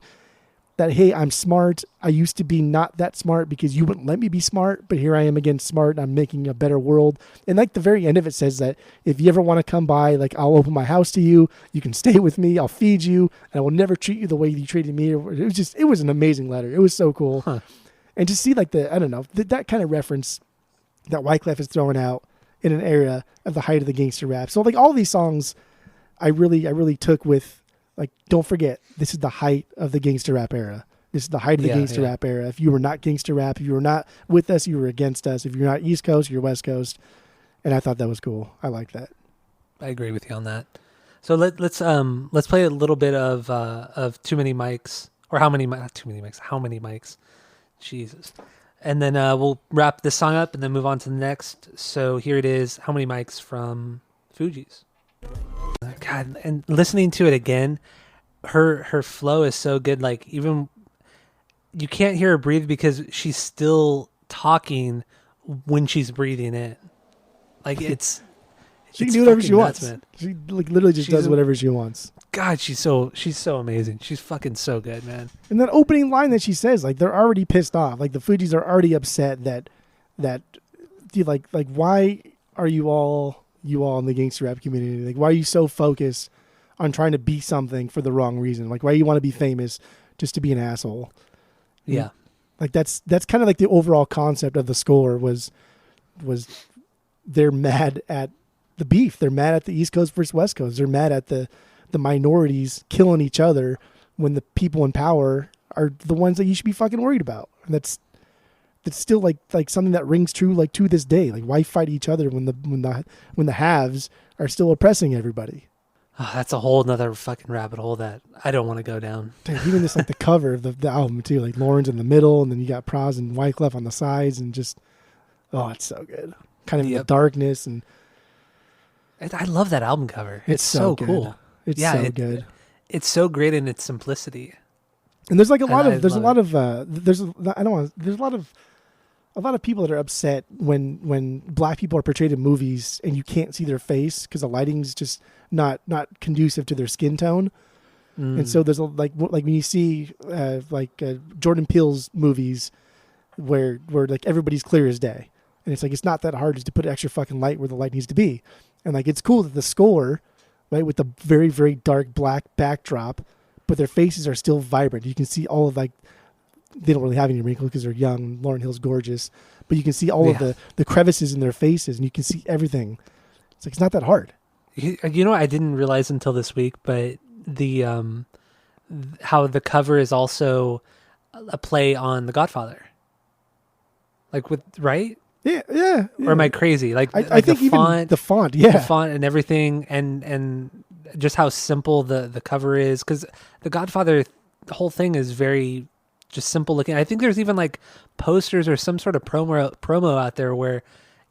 that, hey, I'm smart. I used to be not that smart because you wouldn't let me be smart, but here I am again smart. And I'm making a better world. And like the very end of it says that if you ever want to come by, like I'll open my house to you. You can stay with me. I'll feed you, and I will never treat you the way you treated me. It was an amazing letter. It was so cool. Huh. And to see like that kind of reference that Wyclef is throwing out in an era of the height of the gangster rap. So like all these songs, I really took with. Like, don't forget, this is the height of the gangster rap era. This is the height of the gangster rap era. If you were not gangster rap, if you were not with us, you were against us. If you're not East Coast, you're West Coast. And I thought that was cool. I like that. I agree with you on that. So let's play a little bit of Too Many Mics, or How Many Mics. Jesus. And then we'll wrap this song up and then move on to the next. So here it is, How Many Mics from Fugees. God, and listening to it again, her flow is so good. Like even you can't hear her breathe because she's still talking when she's breathing in. Like she can do whatever she wants. Man. She like literally just does whatever she wants. God, she's so amazing. She's fucking so good, man. And that opening line that she says, like they're already pissed off. Like the Fugees are already upset that like why are you all in the gangster rap community? Like, why are you so focused on trying to be something for the wrong reason? Like, why do you want to be famous just to be an asshole? Yeah. Like, that's kind of like the overall concept of the score was they're mad at the beef. They're mad at the East Coast versus West Coast. They're mad at the minorities killing each other when the people in power are the ones that you should be fucking worried about. And that's still like something that rings true like to this day. Like why fight each other when the haves are still oppressing everybody? Oh, that's a whole nother fucking rabbit hole that I don't want to go down. Dude, even just like the cover of the album too, like Lauren's in the middle and then you got Praz and Wyclef on the sides and just, oh, it's so good. Kind of the darkness and I love that album cover. It's so cool. It's so good. It's so great in its simplicity. And there's like a lot of people that are upset when black people are portrayed in movies and you can't see their face because the lighting's just not conducive to their skin tone. And so there's like when you see Jordan Peele's movies where like everybody's clear as day, and it's like it's not that hard just to put extra fucking light where the light needs to be. And like it's cool that the score, right, with the very very dark black backdrop, but their faces are still vibrant. You can see all of like, they don't really have any wrinkles because they're young. Lauryn Hill's gorgeous, but you can see all of the crevices in their faces, and you can see everything. It's like it's not that hard. You know, I didn't realize until this week, but the how the cover is also a play on The Godfather. Like with right? Yeah. Or am I crazy? Like I think even the font, the font and everything, and just how simple the cover is, because The Godfather, the whole thing is very just simple looking. I think there's even like posters or some sort of promo out there where,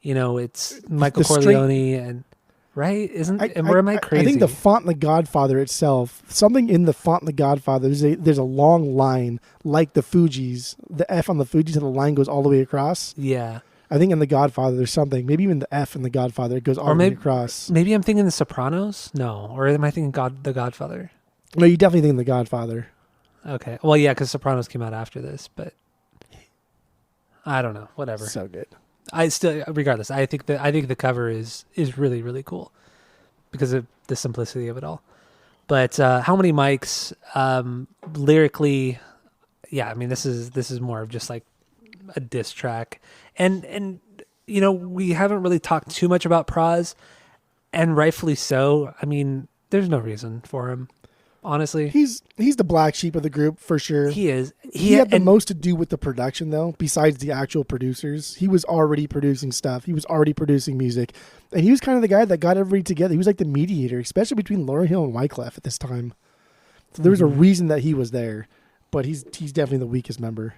you know, it's Michael Corleone and right? Or am I crazy? I think the font in The Godfather itself, something in the font in The Godfather, there's a long line like the Fugees, the F on the Fugees, and the line goes all the way across. Yeah. I think in The Godfather there's something, maybe even the F in The Godfather, it goes all the way across. Maybe I'm thinking The Sopranos? No. Or am I thinking The Godfather? No, you definitely think The Godfather. Okay. Well, yeah, because Sopranos came out after this, but I don't know. Whatever. So good. Regardless, I think the cover is really, really cool because of the simplicity of it all. But How Many Mics, lyrically, yeah, I mean, this is more of just like a diss track. And you know, we haven't really talked too much about Praz, and rightfully so. I mean, there's no reason for him, honestly. He's the black sheep of the group for sure. He is. He had the most to do with the production, though, besides the actual producers. He was already producing stuff. He was already producing music. And he was kind of the guy that got everybody together. He was like the mediator, especially between Lauryn Hill and Wyclef at this time. So there was a reason that he was there. But he's definitely the weakest member.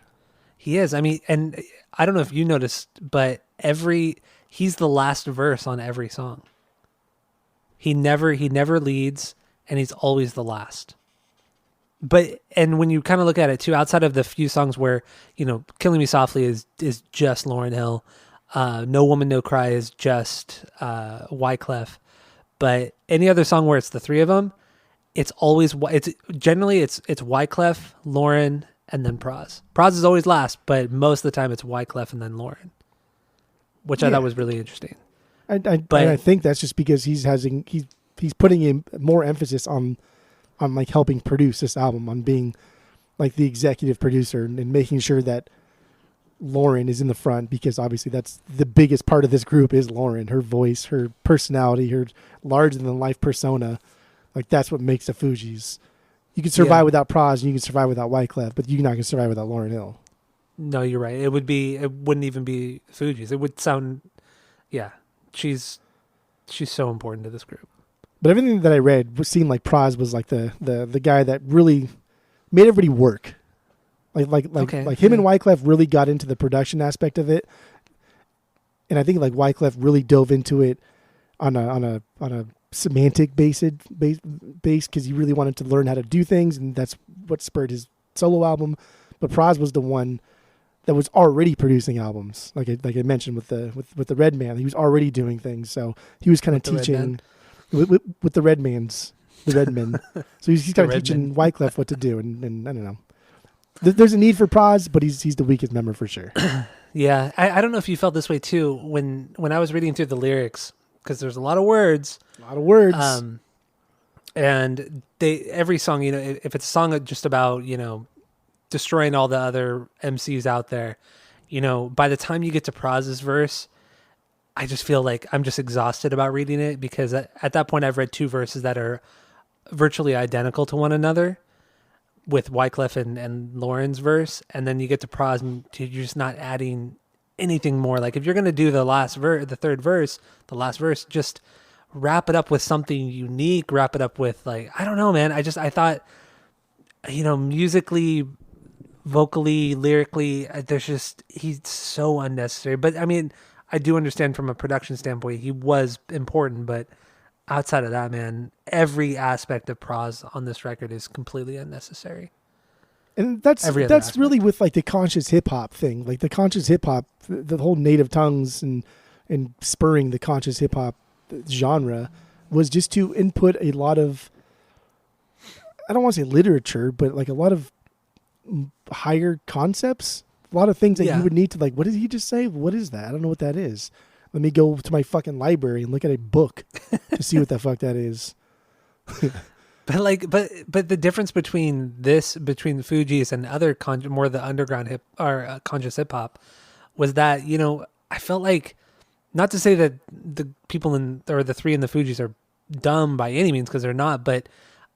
He is. I mean, and I don't know if you noticed, but he's the last verse on every song. He never leads, and he's always the last. And when you kind of look at it too, outside of the few songs where, you know, Killing Me Softly is just Lauryn Hill, No Woman No Cry is just Wyclef, but any other song where it's the three of them, it's generally Wyclef, Lauryn, and then Praz. Praz is always last, but most of the time it's Wyclef and then Lauryn, which I thought was really interesting. I think that's just because he's putting in more emphasis on like helping produce this album, on being like the executive producer and making sure that Lauryn is in the front, because obviously that's the biggest part of this group is Lauryn, her voice, her personality, her larger than life persona. Like that's what makes the Fugees. You can survive without Praz and you can survive without Wyclef, but you're not going to survive without Lauryn Hill. No, you're right. It wouldn't even be Fugees. It would sound, she's so important to this group. But everything that I read seemed like Praz was like the guy that really made everybody work. Like him and Wyclef really got into the production aspect of it, and I think like Wyclef really dove into it on a semantic base because he really wanted to learn how to do things, and that's what spurred his solo album. But Praz was the one that was already producing albums, like I mentioned with the Red Man. He was already doing things, so he was kind of teaching with the Redmen. So he's kind of teaching Wyclef what to do, and I don't know. There's a need for Praz, but he's the weakest member for sure. Yeah, I don't know if you felt this way too when I was reading through the lyrics, because there's a lot of words. And every song, you know, if it's a song just about, you know, destroying all the other MCs out there, you know, by the time you get to Praz's verse, I just feel like I'm just exhausted about reading it, because at that point I've read two verses that are virtually identical to one another with Wyclef and Lauryn's verse, and then you get to Praz and you're just not adding anything more. Like if you're going to do the third verse, the last verse, just wrap it up with something unique, wrap it up with like, I don't know, man. I thought, you know, musically, vocally, lyrically, he's so unnecessary. But I mean, I do understand from a production standpoint, he was important, but outside of that, man, every aspect of Praz on this record is completely unnecessary. And that's really with like the conscious hip hop thing, like the conscious hip hop, the whole native tongues and spurring the conscious hip hop genre was just to input a lot of, I don't want to say literature, but like a lot of higher concepts, a lot of things that you would need to like, what did he just say? What is that? I don't know what that is. Let me go to my fucking library and look at a book to see what the fuck that is. But the difference between the Fugees and other more the underground conscious hip hop was that, you know, I felt like, not to say that the people or the three in the Fugees are dumb by any means, because they're not, but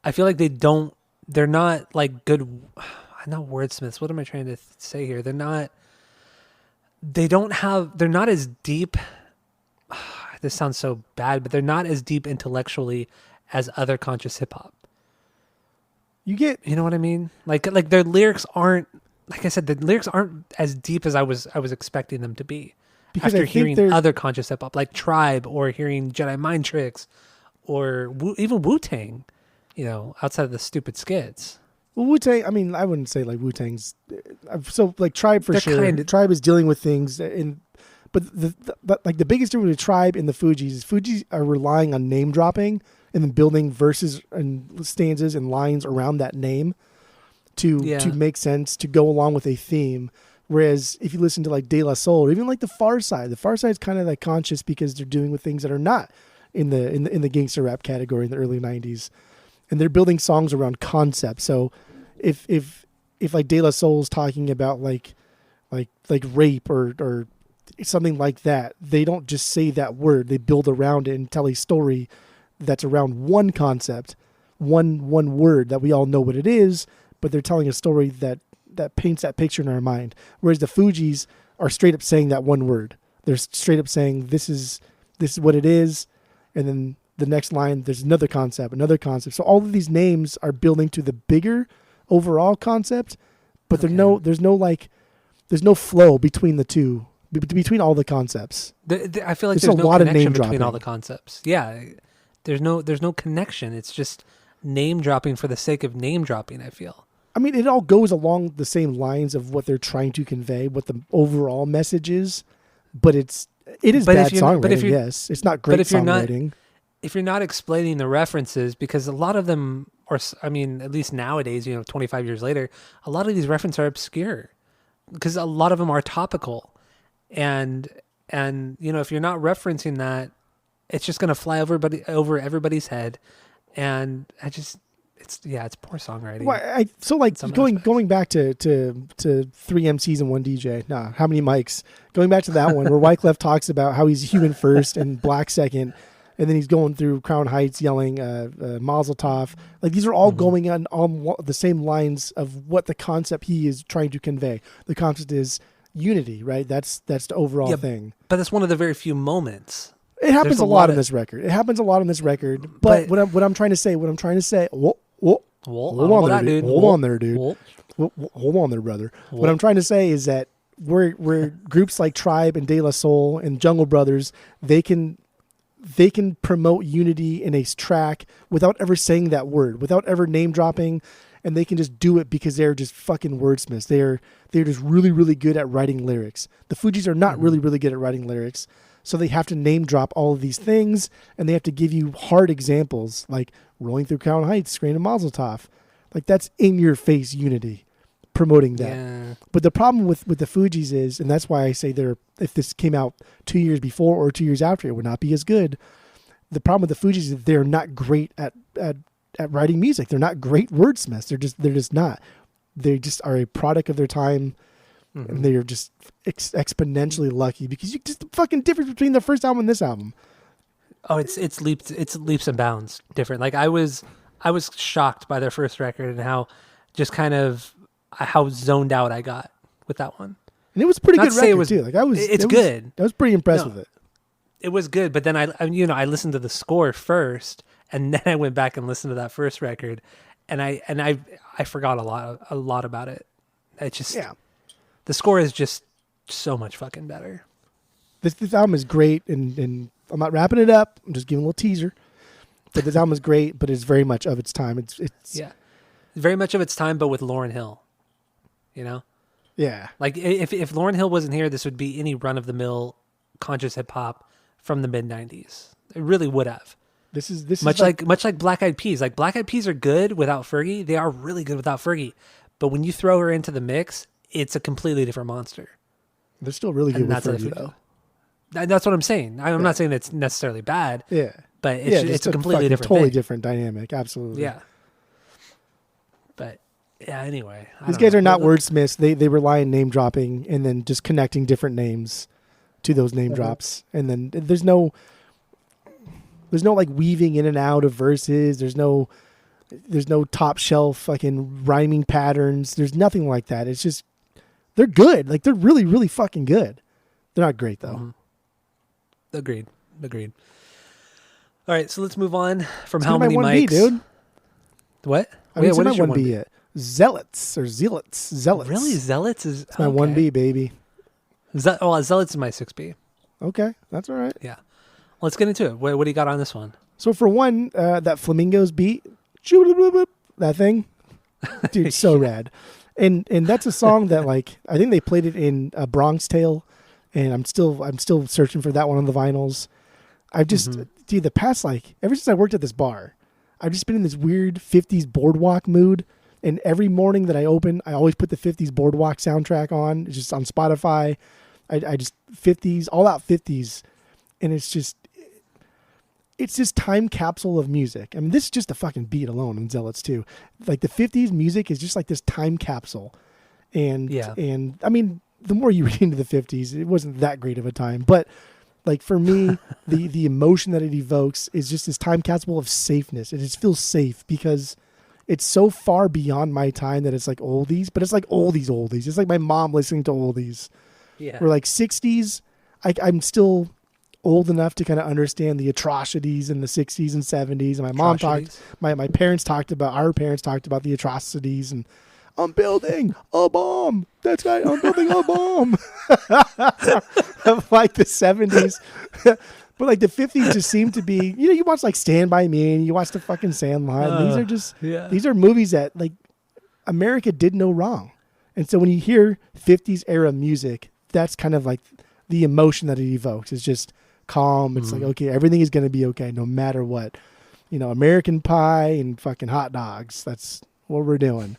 I feel like they're not like good, not wordsmiths. What am I trying to say here? They're not as deep. This sounds so bad, but they're not as deep intellectually as other conscious hip hop. You know what I mean? Like their lyrics aren't, like I said, the lyrics aren't as deep as I was expecting them to be. Because after hearing other conscious hip hop, like Tribe, or hearing Jedi Mind Tricks, or even Wu-Tang, you know, outside of the stupid skits. Well, Wu-Tang, I mean, I wouldn't say like Wu-Tang's, so like Tribe for sure. Tribe is dealing with things, but like the biggest difference with Tribe and the Fugees is Fugees are relying on name dropping and then building verses and stanzas and lines around that name to make sense, to go along with a theme. Whereas if you listen to like De La Soul or even like the Far Side is kind of like conscious because they're doing with things that are not in the gangster rap category in the early 90s, and they're building songs around concepts. So if like De La Soul's talking about like rape or something like that, they don't just say that word, they build around it and tell a story that's around one concept, one word that we all know what it is, but they're telling a story that paints that picture in our mind. Whereas the Fugees are straight up saying that one word. They're straight up saying this is what it is, and then the next line there's another concept. So all of these names are building to the bigger overall concept, but there's no flow between the two, between all the concepts. I feel like there's no connection between all the concepts. Yeah, there's no connection. It's just name dropping for the sake of name dropping, I feel. I mean, it all goes along the same lines of what they're trying to convey, what the overall message is, but it is bad songwriting, yes. It's not great songwriting. If you're not explaining the references, because a lot of them, at least nowadays, 25 years later, a lot of these references are obscure because a lot of them are topical. And if you're not referencing that, it's just going to fly over everybody's head. And it's poor songwriting. Well, going back to 3 MCs and 1 DJ. Nah, how many mics? Going back to that one where Wyclef talks about how he's human first and black second, and then he's going through Crown Heights yelling Mazel Tov. Like these are all going on the same lines of what the concept he is trying to convey. The concept is unity, right? That's the overall thing. But that's one of the very few moments. It happens a lot in this record. But what I'm trying to say. Hold on there, dude. Hold on there, brother. Whoa. What I'm trying to say is that where groups like Tribe and De La Soul and Jungle Brothers, they can promote unity in a track without ever saying that word, without ever name dropping, and they can just do it because they're just fucking wordsmiths. They're just really, really good at writing lyrics. The Fugees are not really, really good at writing lyrics. So they have to name drop all of these things, and they have to give you hard examples, like rolling through Crown Heights, screaming Mazel Tov. Like that's in your face unity, promoting that. Yeah. But the problem with the Fugees is, and that's why I say if this came out 2 years before or 2 years after, it would not be as good. The problem with the Fugees is they're not great at writing music. They're not great wordsmiths. They're just not. They just are a product of their time. Mm-hmm. And they are just exponentially lucky because just the fucking difference between the first album and this album. Oh, it's leaps and bounds different. Like I was shocked by their first record and how zoned out I got with that one. And it was a pretty good record too. Like it's good. I was pretty impressed with it. It was good, but then I listened to the score first, and then I went back and listened to that first record, and I forgot a lot about it. The score is just so much fucking better. This album is great, and I'm not wrapping it up. I'm just giving a little teaser. But this album is great, but it's very much of its time. It's very much of its time, but with Lauryn Hill. Yeah. Like if Lauryn Hill wasn't here, this would be any run of the mill conscious hip hop from the mid '90s. It really would have. This is much like Black Eyed Peas. Like Black Eyed Peas are good without Fergie. They are really good without Fergie. But when you throw her into the mix, it's a completely different monster. They're still really good with Fergie, though. That's what I'm saying. I'm not saying it's necessarily bad. Yeah. But it's a completely different totally thing. Different dynamic. Absolutely. Yeah. But yeah, anyway. These guys are not wordsmiths. They rely on name dropping and then just connecting different names to those name drops. And then there's no like weaving in and out of verses. There's no top shelf fucking rhyming patterns. There's nothing like that. It's just, they're good. Like they're really, really fucking good. They're not great though. Mm-hmm. Agreed. All right. So let's move on from how many mics. Dude. What? What is your 1B yet? Zealots. Really? Zealots is my 1B, baby. Zealots is my 6B. Okay. That's all right. Yeah. Let's get into it. What do you got on this one? So for one, that Flamingos beat, that thing, dude, so rad. And that's a song that, like, I think they played it in Bronx Tale and I'm still searching for that one on the vinyls. I've just dude, the past ever since I worked at this bar, I've just been in this weird 50s boardwalk mood. And every morning that I open, I always put the 50s boardwalk soundtrack on. It's just on Spotify. I just 50s, all out 50s. And it's just time capsule of music. I mean, this is just a fucking beat alone in Zealots too. Like the 50s music is just like this time capsule. And I mean, the more you read into the 50s, it wasn't that great of a time. But like for me, the emotion that it evokes is just this time capsule of safeness. It just feels safe because it's so far beyond my time that it's like oldies, but it's like oldies. It's like my mom listening to oldies. Yeah. Or like 60s, I'm still old enough to kind of understand the atrocities in the 60s and 70s. And my parents talked about the atrocities, and I'm building a bomb. That's right. I'm building a bomb. Of like the 70s. But like the 50s just seem to be, you watch like Stand By Me and you watch the fucking Sandlot. These are movies that like America did no wrong. And so when you hear 50s era music, that's kind of like the emotion that it evokes. It's just calm. It's like, okay, everything is going to be okay no matter what. American Pie and fucking hot dogs. That's what we're doing.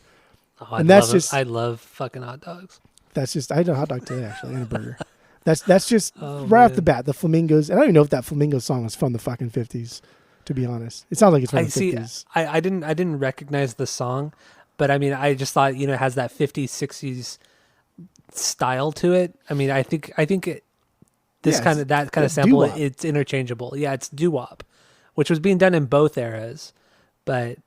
Oh, I love fucking hot dogs. That's just, I had a hot dog today actually and a burger. That's just right off the bat, the Flamingos. And I don't even know if that Flamingo song is from the fucking 50s, to be honest. It sounds like it's from the 50s. I didn't recognize the song, but I mean, I just thought, it has that 50s, 60s style to it. I mean, I think that kind of sample, it's interchangeable. Yeah, it's doo-wop, which was being done in both eras, but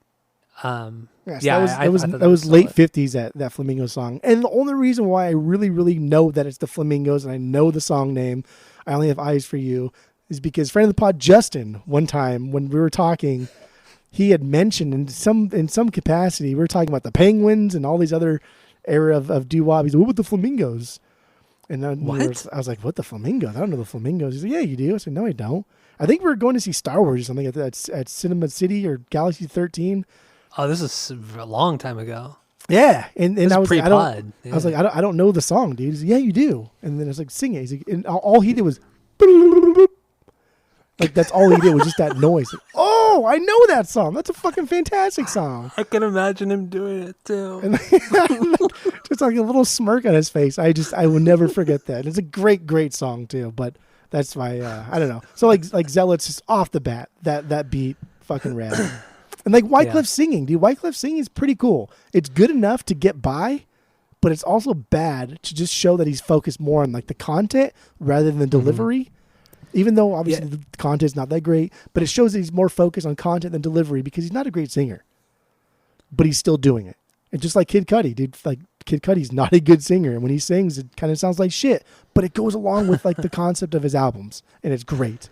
that was late 50s, that Flamingo song. And the only reason why I really, really know that it's the Flamingos and I know the song name, I Only Have Eyes for You, is because friend of the pod, Justin, one time when we were talking, he had mentioned in some capacity, we were talking about the Penguins and all these other era of doo-wop. He's like, what about the Flamingos? And then I was like, what, the Flamingos? I don't know the Flamingos. He's like, yeah, you do. I said, no, I don't. I think we were going to see Star Wars or something at Cinema City or Galaxy 13. Oh, this is a long time ago. Yeah, and I was like, I was like, I don't know the song, dude. He's like, yeah, you do. And then I was like, sing it. He's like, and all he did was, like, that's all he did was just that noise. Like, oh, I know that song. That's a fucking fantastic song. I can imagine him doing it too. And just like a little smirk on his face. I will never forget that. It's a great, great song too. But that's my, I don't know. So like Zealots, just off the bat, that beat, fucking rad. And like Wyclef singing, dude. Wyclef singing is pretty cool. It's good enough to get by, but it's also bad to just show that he's focused more on like the content rather than the delivery. Even though obviously the content's not that great, but it shows that he's more focused on content than delivery because he's not a great singer, but he's still doing it. And just like Kid Cudi, dude, like Kid Cudi's not a good singer, and when he sings, it kind of sounds like shit, but it goes along with like the concept of his albums, and it's great.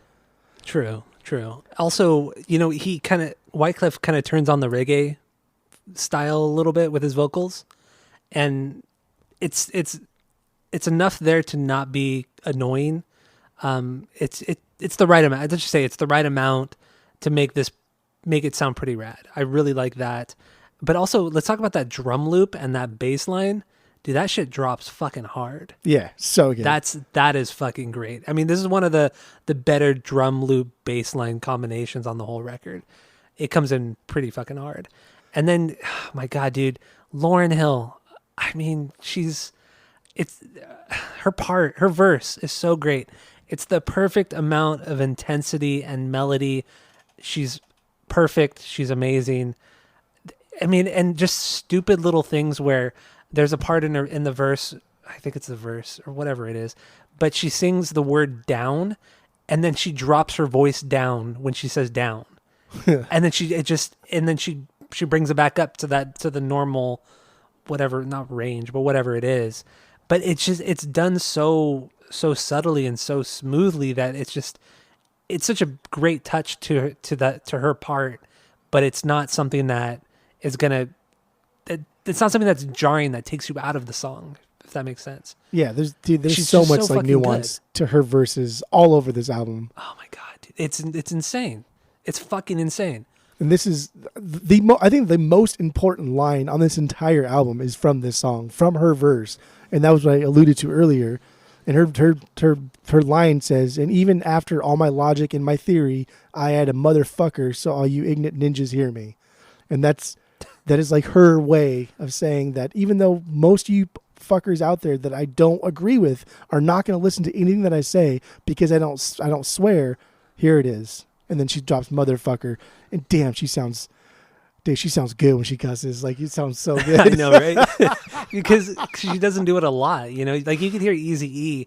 True. Also, Wyclef kind of turns on the reggae style a little bit with his vocals, and it's enough there to not be annoying. It's the right amount. Let's just say it's the right amount to make it sound pretty rad. I really like that. But also, let's talk about that drum loop and that bass line. Dude, that shit drops fucking hard. Yeah, so good. That is fucking great. I mean, this is one of the better drum loop bass line combinations on the whole record. It comes in pretty fucking hard. And then, oh my God, dude, Lauryn Hill. I mean, her verse is so great. It's the perfect amount of intensity and melody. She's perfect. She's amazing. I mean, and just stupid little things where there's a part in the verse, I think it's the verse or whatever it is, but she sings the word down and then she drops her voice down when she says down. And then she brings it back up to the normal, whatever, not range, but whatever it is. But it's done so subtly and so smoothly that it's such a great touch to her part, but it's not something that is it's not something that's jarring that takes you out of the song, if that makes sense. Yeah, there's so much like nuance to her verses all over this album. Oh my God, dude. It's insane. It's fucking insane. And this is I think the most important line on this entire album is from this song, from her verse. And that was what I alluded to earlier. And her line says, and even after all my logic and my theory, I add a motherfucker so all you ignorant ninjas hear me. And that is like her way of saying that even though most of you fuckers out there that I don't agree with are not going to listen to anything that I say because I don't swear, here it is. And then she drops motherfucker, and damn, she sounds good when she cusses. Like, it sounds so good. I know, right? Because she doesn't do it a lot, you know. Like, you could hear Eazy-E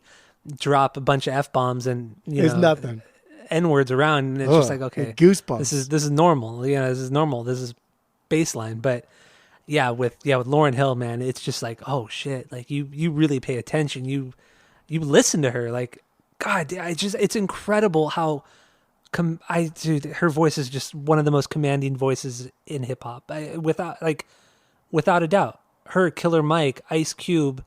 drop a bunch of F-bombs and it's nothing. N-words around, and it's just like, okay, goosebumps. This is normal. You know, this is normal. This is baseline. But with Lauryn Hill, man, it's just like, oh shit. Like, you really pay attention. You listen to her. Like, God, it's incredible how. Her voice is just one of the most commanding voices in hip hop, without a doubt. Her, Killer Mike, Ice Cube.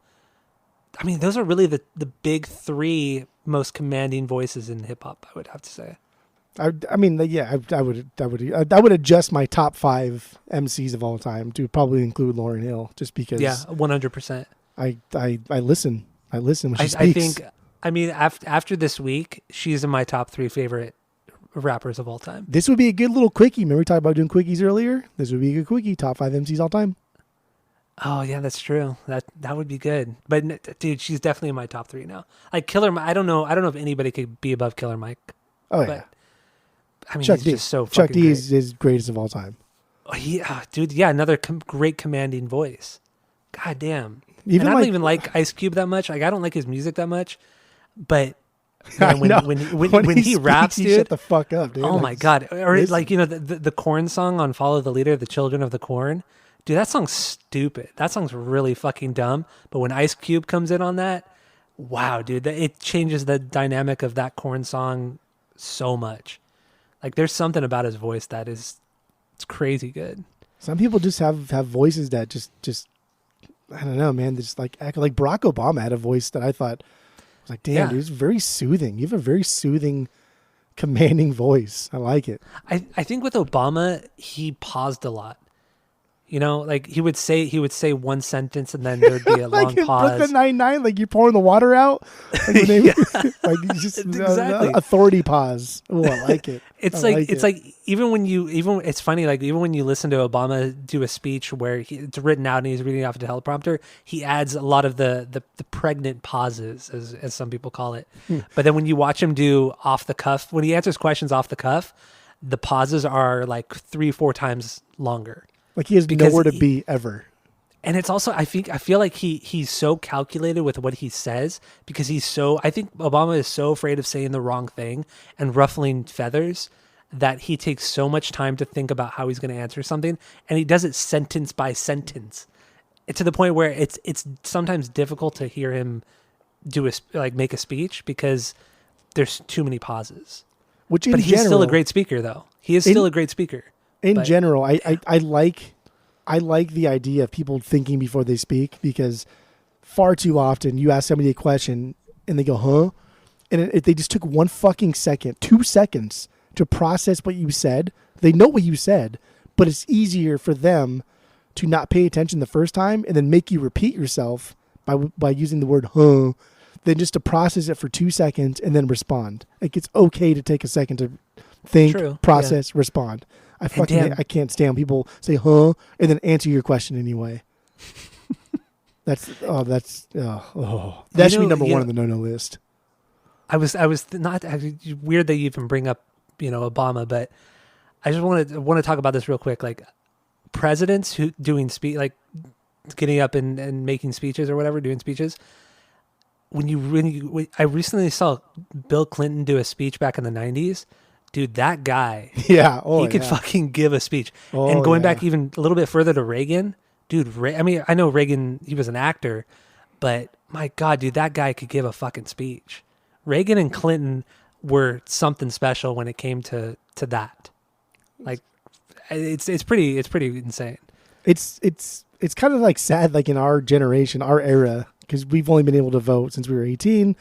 I mean, those are really the big three most commanding voices in hip hop, I would have to say. I mean, yeah, I would adjust my top 5 MCs of all time to probably include Lauryn Hill, just because. Yeah, 100%. I listen when she speaks. I think. I mean, after this week, she's in my top 3 favorite rappers of all time. This would be a good little quickie. Remember we talked about doing quickies earlier? This would be a good quickie. Top 5 MCs all time. Oh yeah, that's true. That would be good. But dude, she's definitely in my top 3 now. Like Killer Mike, I don't know if anybody could be above Killer Mike. Oh yeah. But, I mean, Chuck he's D. just so Chuck fucking D great. is greatest of all time. Oh yeah, dude. Yeah, another great commanding voice. God damn. Even and I don't even like Ice Cube that much. Like, I don't like his music that much. But man, when he raps, dude, shut the fuck up, dude. Oh my God. Or like, you know, the Korn song on Follow the Leader, the Children of the Korn. Dude, that song's stupid. That song's really fucking dumb. But when Ice Cube comes in on that, wow, dude, it changes the dynamic of that Korn song so much. Like, there's something about his voice that it's crazy good. Some people just have voices that just I don't know, man. They just like act like Barack Obama had a voice that I thought was like, damn, dude, it's very soothing. You have a very soothing, commanding voice. I like it. I think with Obama, he paused a lot. You know, like he would say one sentence and then there'd be a like long pause. Brooklyn Nine-Nine, like you're pouring the water out. Like, like just exactly. Authority pause. Oh, I like it. It's like even it's funny, like even when you listen to Obama do a speech where it's written out and he's reading off a teleprompter, he adds a lot of the pregnant pauses, as some people call it. But then when you watch him do off the cuff, when he answers questions off the cuff, the pauses are like 3-4 times longer. Like he has nowhere to be ever. And it's also, I feel like he's so calculated with what he says because I think Obama is so afraid of saying the wrong thing and ruffling feathers that he takes so much time to think about how he's going to answer something. And he does it sentence by sentence. To the point where it's sometimes difficult to hear him make a speech because there's too many pauses. But he's still a great speaker, though. He is still a great speaker. In general, I like the idea of people thinking before they speak, because far too often you ask somebody a question and they go, huh? And if they just took 1 fucking second, 2 seconds to process what you said, they know what you said, but it's easier for them to not pay attention the first time and then make you repeat yourself by using the word huh, than just to process it for 2 seconds and then respond. Like, it's okay to take a second to think, process, respond. I can't stand people say huh and then answer your question anyway. That should be number 1 on the no list. I was not actually weird that you even bring up, Obama, but I just want to talk about this real quick. Like, presidents who doing like getting up and making speeches or whatever, doing speeches. I recently saw Bill Clinton do a speech back in the 90s. Dude, that guy, he could fucking give a speech. And going back even a little bit further to Reagan, dude, I know Reagan, he was an actor, but my God, dude, that guy could give a fucking speech. Reagan and Clinton were something special when it came to that. Like, it's pretty insane. It's kind of like sad, like in our generation, our era, because we've only been able to vote since we were 18,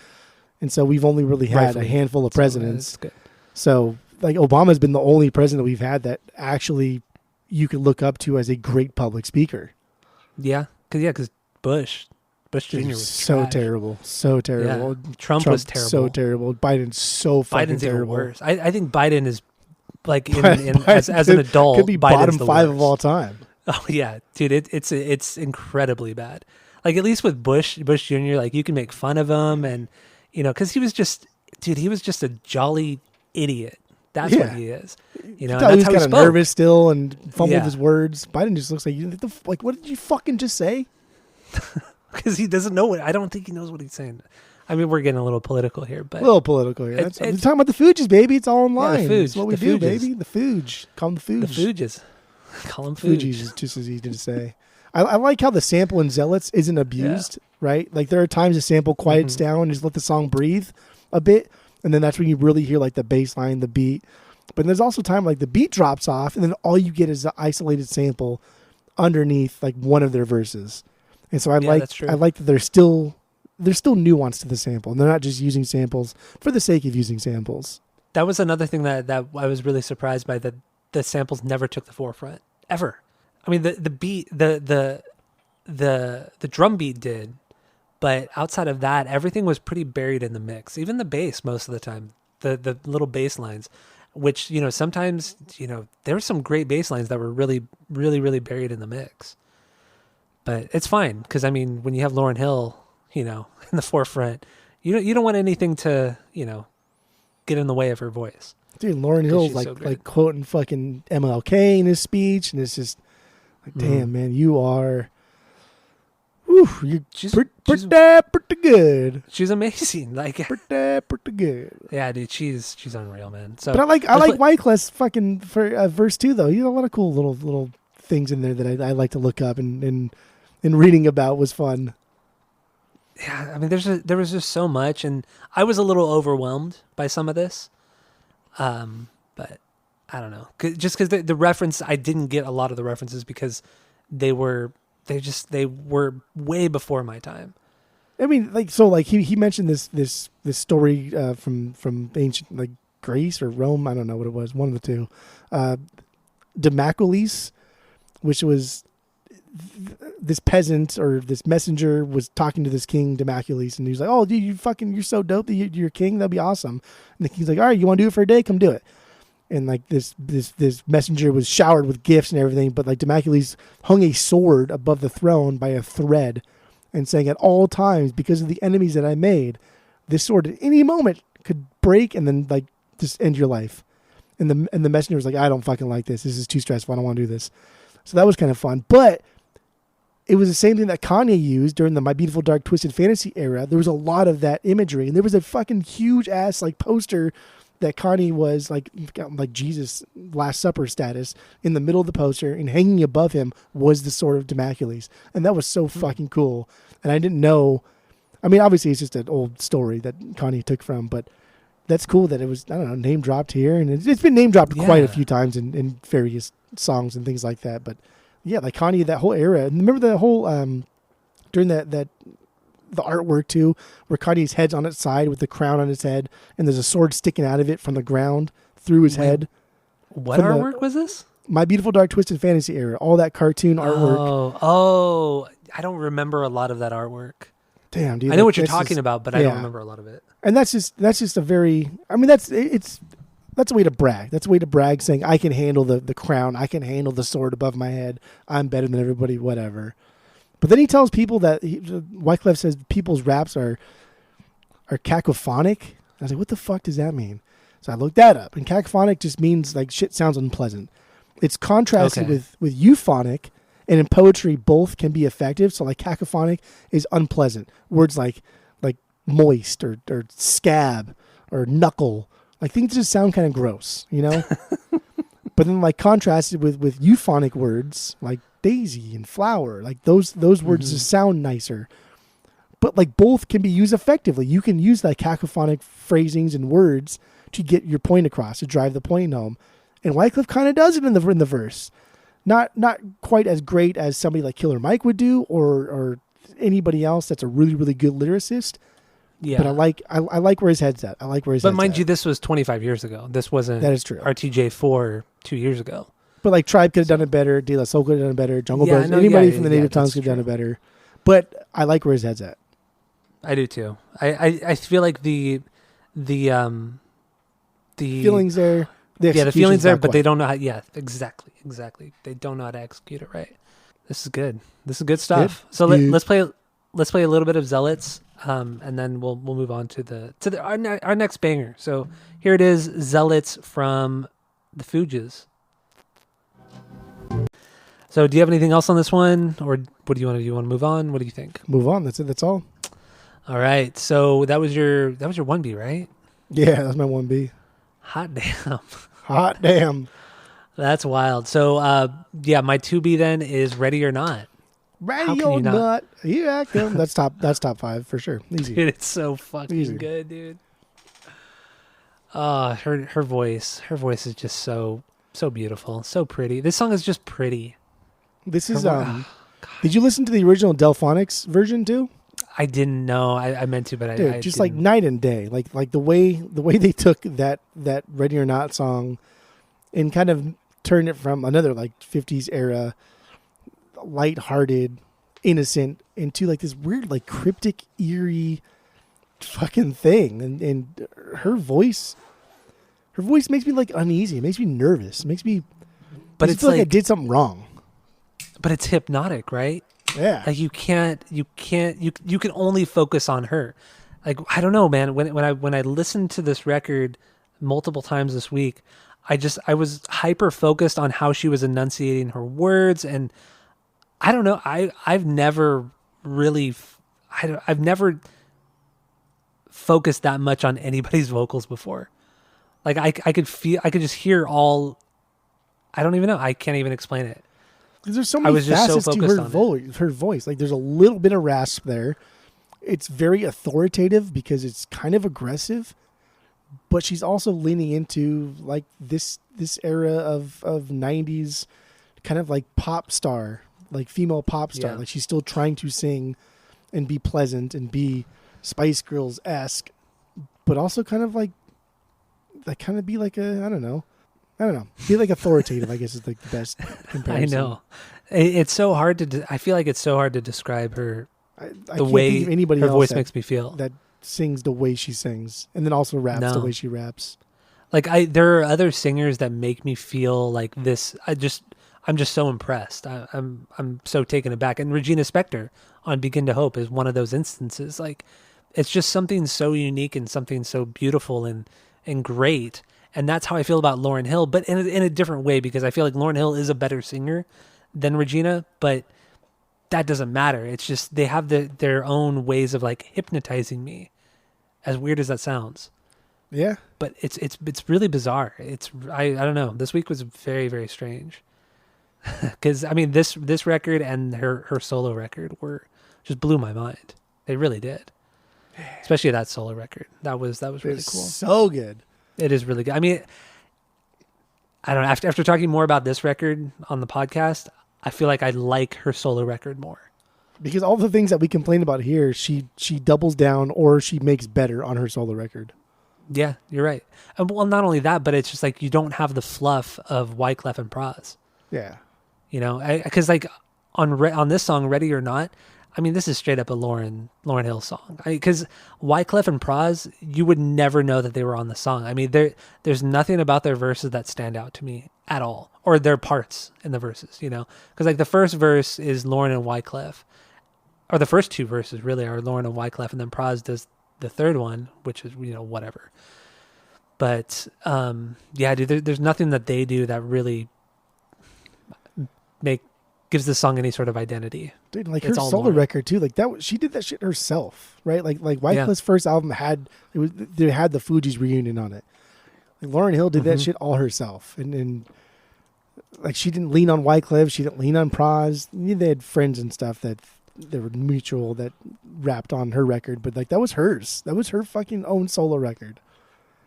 and so we've only really had a handful of presidents. So, like, Obama's been the only president we've had that actually you could look up to as a great public speaker. Yeah, because Bush Bush Jr. was so trash. terrible. So terrible. Yeah. Trump was terrible. So terrible. Biden's so fucking Biden's terrible. Even worse. I think Biden is like as an adult could be Biden's bottom 5 of all time. Oh yeah, dude, it's incredibly bad. Like at least with Bush Jr., like you can make fun of him, and because he was just a jolly idiot. That's what he is. You know, and that's he was kind of nervous still and fumbled his words. Biden just looks like what did you fucking just say? Because he doesn't know I don't think he knows what he's saying. I mean, we're getting a little political here, but a little political here. We're talking about the Fugees, baby. It's all in line. Yeah, the Fuge, that's what we do, baby. The Fuge. Call them the Fuge. The Fuges. Call them Fuge. Fugees is just as easy to say. I like how the sample in Zealots isn't abused, right? Like there are times the sample quiets down and just let the song breathe a bit, and then that's when you really hear like the bass line, the beat. But there's also time like the beat drops off, and then all you get is the isolated sample underneath like one of their verses. And so I like that there's still nuance to the sample, and they're not just using samples for the sake of using samples. That was another thing that I was really surprised by, that the samples never took the forefront ever. I mean, the beat, the drum beat did, but outside of that, everything was pretty buried in the mix. Even the bass, most of the time, the little bass lines, which sometimes there were some great bass lines that were really, really, really buried in the mix. But it's fine because I mean, when you have Lauryn Hill, in the forefront, you don't want anything to get in the way of her voice. Dude, Lauryn Hill's like quoting fucking MLK in his speech, and it's just like, damn, man, you are. She's pretty good. She's amazing. Like pretty good. Yeah, dude, she's unreal, man. So, but I like Wyclef's fucking for verse 2 though. He had a lot of cool little things in there that I like to look up and reading about was fun. Yeah, I mean, there was just so much, and I was a little overwhelmed by some of this. But I don't know, just because the reference, I didn't get a lot of the references because they were way before my time. I mean, he mentioned this story from ancient like Greece or Rome. I don't know what it was, one of the two. Demacules, which was this peasant or this messenger was talking to this king Demacules, and he's like, "Oh, dude, you're so dope that you're king. That'd be awesome." And the king's like, "All right, you want to do it for a day? Come do it." And like this messenger was showered with gifts and everything, but like Demacules hung a sword above the throne by a thread, and saying at all times, because of the enemies that I made, this sword at any moment could break and then like just end your life. And the messenger was like, "I don't fucking like this. This is too stressful. I don't want to do this." So that was kind of fun, but it was the same thing that Kanye used during the My Beautiful Dark Twisted Fantasy era. There was a lot of that imagery, and there was a fucking huge ass like poster that Kanye was like Jesus Last Supper status in the middle of the poster, and hanging above him was the sword of Demacules, and that was so fucking cool. And I didn't know. I mean, obviously it's just an old story that Kanye took from, but that's cool that it was, I don't know, name dropped here, and it's been name dropped quite a few times in various songs and things like that. But yeah, like Kanye, that whole era. And remember the whole during the artwork too, where Kanye's head's on its side with the crown on his head, and there's a sword sticking out of it from the ground through his head. What artwork was this? My Beautiful Dark Twisted Fantasy era. All that cartoon artwork. Oh, I don't remember a lot of that artwork. Damn, dude. I know what you're talking about, but I don't remember a lot of it. And that's just a very, I mean, that's a way to brag. That's a way to brag, saying I can handle the crown, I can handle the sword above my head, I'm better than everybody, whatever. But then he tells people that Wyclef says people's raps are cacophonic. I was like, what the fuck does that mean? So I looked that up, and cacophonic just means like shit sounds unpleasant. It's contrasted with euphonic, and in poetry both can be effective. So like cacophonic is unpleasant. Words like moist or scab or knuckle, like things just sound kind of gross, you know? But then like contrasted with euphonic words like daisy and flower, like those words just sound nicer. But like both can be used effectively. You can use like cacophonic phrasings and words to get your point across, to drive the point home. And Wyclef kind of does it in the verse. Not quite as great as somebody like Killer Mike would do, or anybody else that's a really, really good lyricist. Yeah. But I like where his head's at. But mind you, this was 25 years ago. This wasn't that is true. RTJ4 2 years ago. But like Tribe could have done it better. De La Soul could have done it better. Jungle Brothers, anybody from the Native Tongues could have done it better. But I like where his head's at. I do too. I feel like the feelings there. The feelings there, but they don't know how. Yeah, exactly. They don't know how to execute it right. This is good. This is good stuff. Good. So let's play a little bit of Zealots, and then we'll move on to our next banger. So here it is, Zealots from the Fugees. So do you have anything else on this one, or what do you want to do? You want to move on? What do you think? Move on. That's it. That's all. All right. So that was your 1B, right? Yeah, that's my 1B. Hot damn. Hot damn. That's wild. So my 2B then is Ready or Not. Ready or Not. Here I come. That's top 5 for sure. Easy. Dude, it's so fucking good, dude. Her voice is just so beautiful, so pretty. This song is just pretty. This is did you listen to the original Delphonics version too? I didn't know. I meant to, but I just didn't. Like night and day. Like the way they took that Ready or Not song and kind of turned it from another like 50s era lighthearted, innocent into like this weird like cryptic, eerie fucking thing. And her voice makes me like uneasy. It makes me nervous. It makes me feel like I did something wrong. But it's hypnotic, right? Yeah. Like you can only focus on her. Like, I don't know, man. When I listened to this record multiple times this week, I was hyper focused on how she was enunciating her words. And I don't know. I've never focused that much on anybody's vocals before. Like I could just hear all, I don't even know. I can't even explain it. Because there's so many facets to her voice. Like there's a little bit of rasp there. It's very authoritative because it's kind of aggressive, but she's also leaning into like this era of 90s kind of like pop star, like female pop star. Yeah. Like she's still trying to sing and be pleasant and be Spice Girls-esque, but also kind of be like I don't know. Be like authoritative, I guess is like the best comparison. I know. It's so hard to. I feel like it's so hard to describe her. The way anybody her voice makes me feel. That sings the way she sings, and then also raps the way she raps. Like there are other singers that make me feel like this. I'm just so impressed. I'm so taken aback. And Regina Spektor on "Begin to Hope" is one of those instances. Like it's just something so unique and something so beautiful and great. And that's how I feel about Lauryn Hill, but in a different way, because I feel like Lauryn Hill is a better singer than Regina, but that doesn't matter. It's just they have their own ways of like hypnotizing me, as weird as that sounds. Yeah. But it's really bizarre. I don't know. This week was very, very strange. Because I mean this record and her solo record just blew my mind. They really did. Especially that solo record. That was really cool. So good. It is really good. I mean, I don't know. After talking more about this record on the podcast, I feel like I like her solo record more. Because all the things that we complain about here, she doubles down or she makes better on her solo record. Yeah, you're right. Well, not only that, but it's just like you don't have the fluff of Wyclef and Pras. Yeah. You know, because like on this song, Ready or Not, I mean, this is straight up a Lauryn Hill song. Because Wyclef and Pras, you would never know that they were on the song. I mean, there's nothing about their verses that stand out to me at all, or their parts in the verses. You know, because like the first verse is Lauryn and Wyclef, or the first two verses really are Lauryn and Wyclef, and then Pras does the third one, which is whatever. But yeah, dude, there's nothing that they do that really gives the song any sort of identity. Dude, like her solo record too, like that. She did that shit herself, right? Like Wyclef's first album had the Fugees reunion on it. Like Lauryn Hill did that shit all herself, and like she didn't lean on Wyclef, she didn't lean on Pras. They had friends and stuff that were mutual that rapped on her record, but like that was hers. That was her fucking own solo record.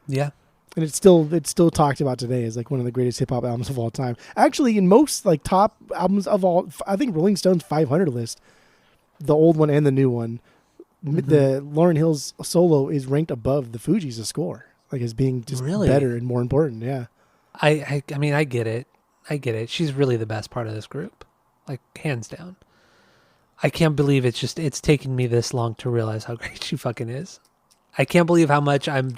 Yeah. And it's still talked about today as like one of the greatest hip hop albums of all time. Actually, in most like top albums of all, I think Rolling Stone's 500 list, the old one and the new one, the Lauryn Hill's solo is ranked above the Fugees' score, like as being just better and more important. Yeah. I mean, I get it. She's really the best part of this group, like hands down. I can't believe it's taken me this long to realize how great she fucking is. I can't believe how much I'm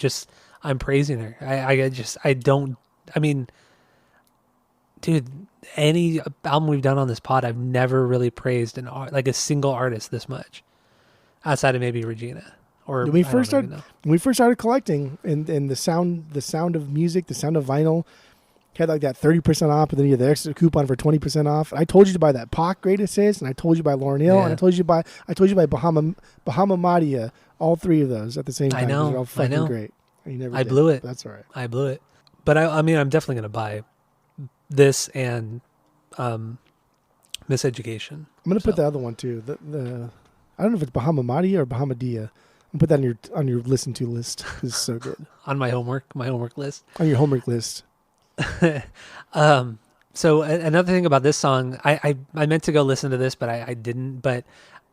praising her. I mean, dude, any album we've done on this pod, I've never really praised a single artist this much, outside of maybe Regina. Or when we first started collecting, and the sound of music, the sound of vinyl, had like that 30% off, and then you had the extra coupon for 20% off. I told you to buy that Pac Greatest Hits, and I told you to buy Lauryn Hill, and I told you to buy Bahama Madia, all three of those at the same time. I know, all fucking great. You never did, blew it. That's all right. I blew it. But I mean, I'm definitely gonna buy this and Miseducation. I'm gonna put the other one too. The I don't know if it's Bahama Madia or Bahamadia. I'll put that on your listen to list. It's so good. On my homework list. On your homework list. So another thing about this song, I meant to go listen to this, but I didn't. But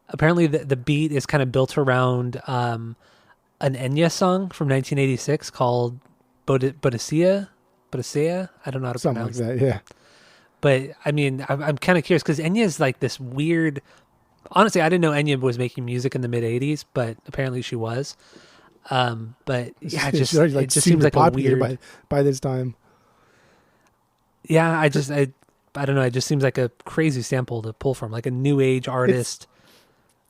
apparently the beat is kind of built around an Enya song from 1986 called Bodicea. I don't know how to pronounce like that. Yeah. But I mean, I'm kind of curious because Enya is like this weird. Honestly, I didn't know Enya was making music in the mid '80s, but apparently she was. But yeah, it just seems like a weird by this time. Yeah, I don't know. It just seems like a crazy sample to pull from, like a new age artist.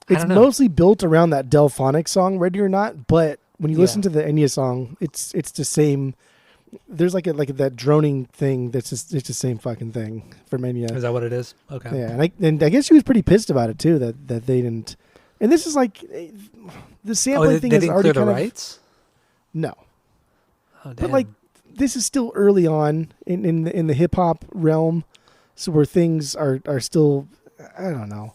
It's mostly built around that Delphonic song, "Ready or Not." But when you listen to the Enya song, it's the same. There's like that droning thing that's just it's the same fucking thing from Enya. Is that what it is? Okay. Yeah, and I guess she was pretty pissed about it too that they didn't. And this is like the sampling thing is already kind of rights. No. Oh, damn. But like this is still early on in the hip hop realm, so where things are still, I don't know.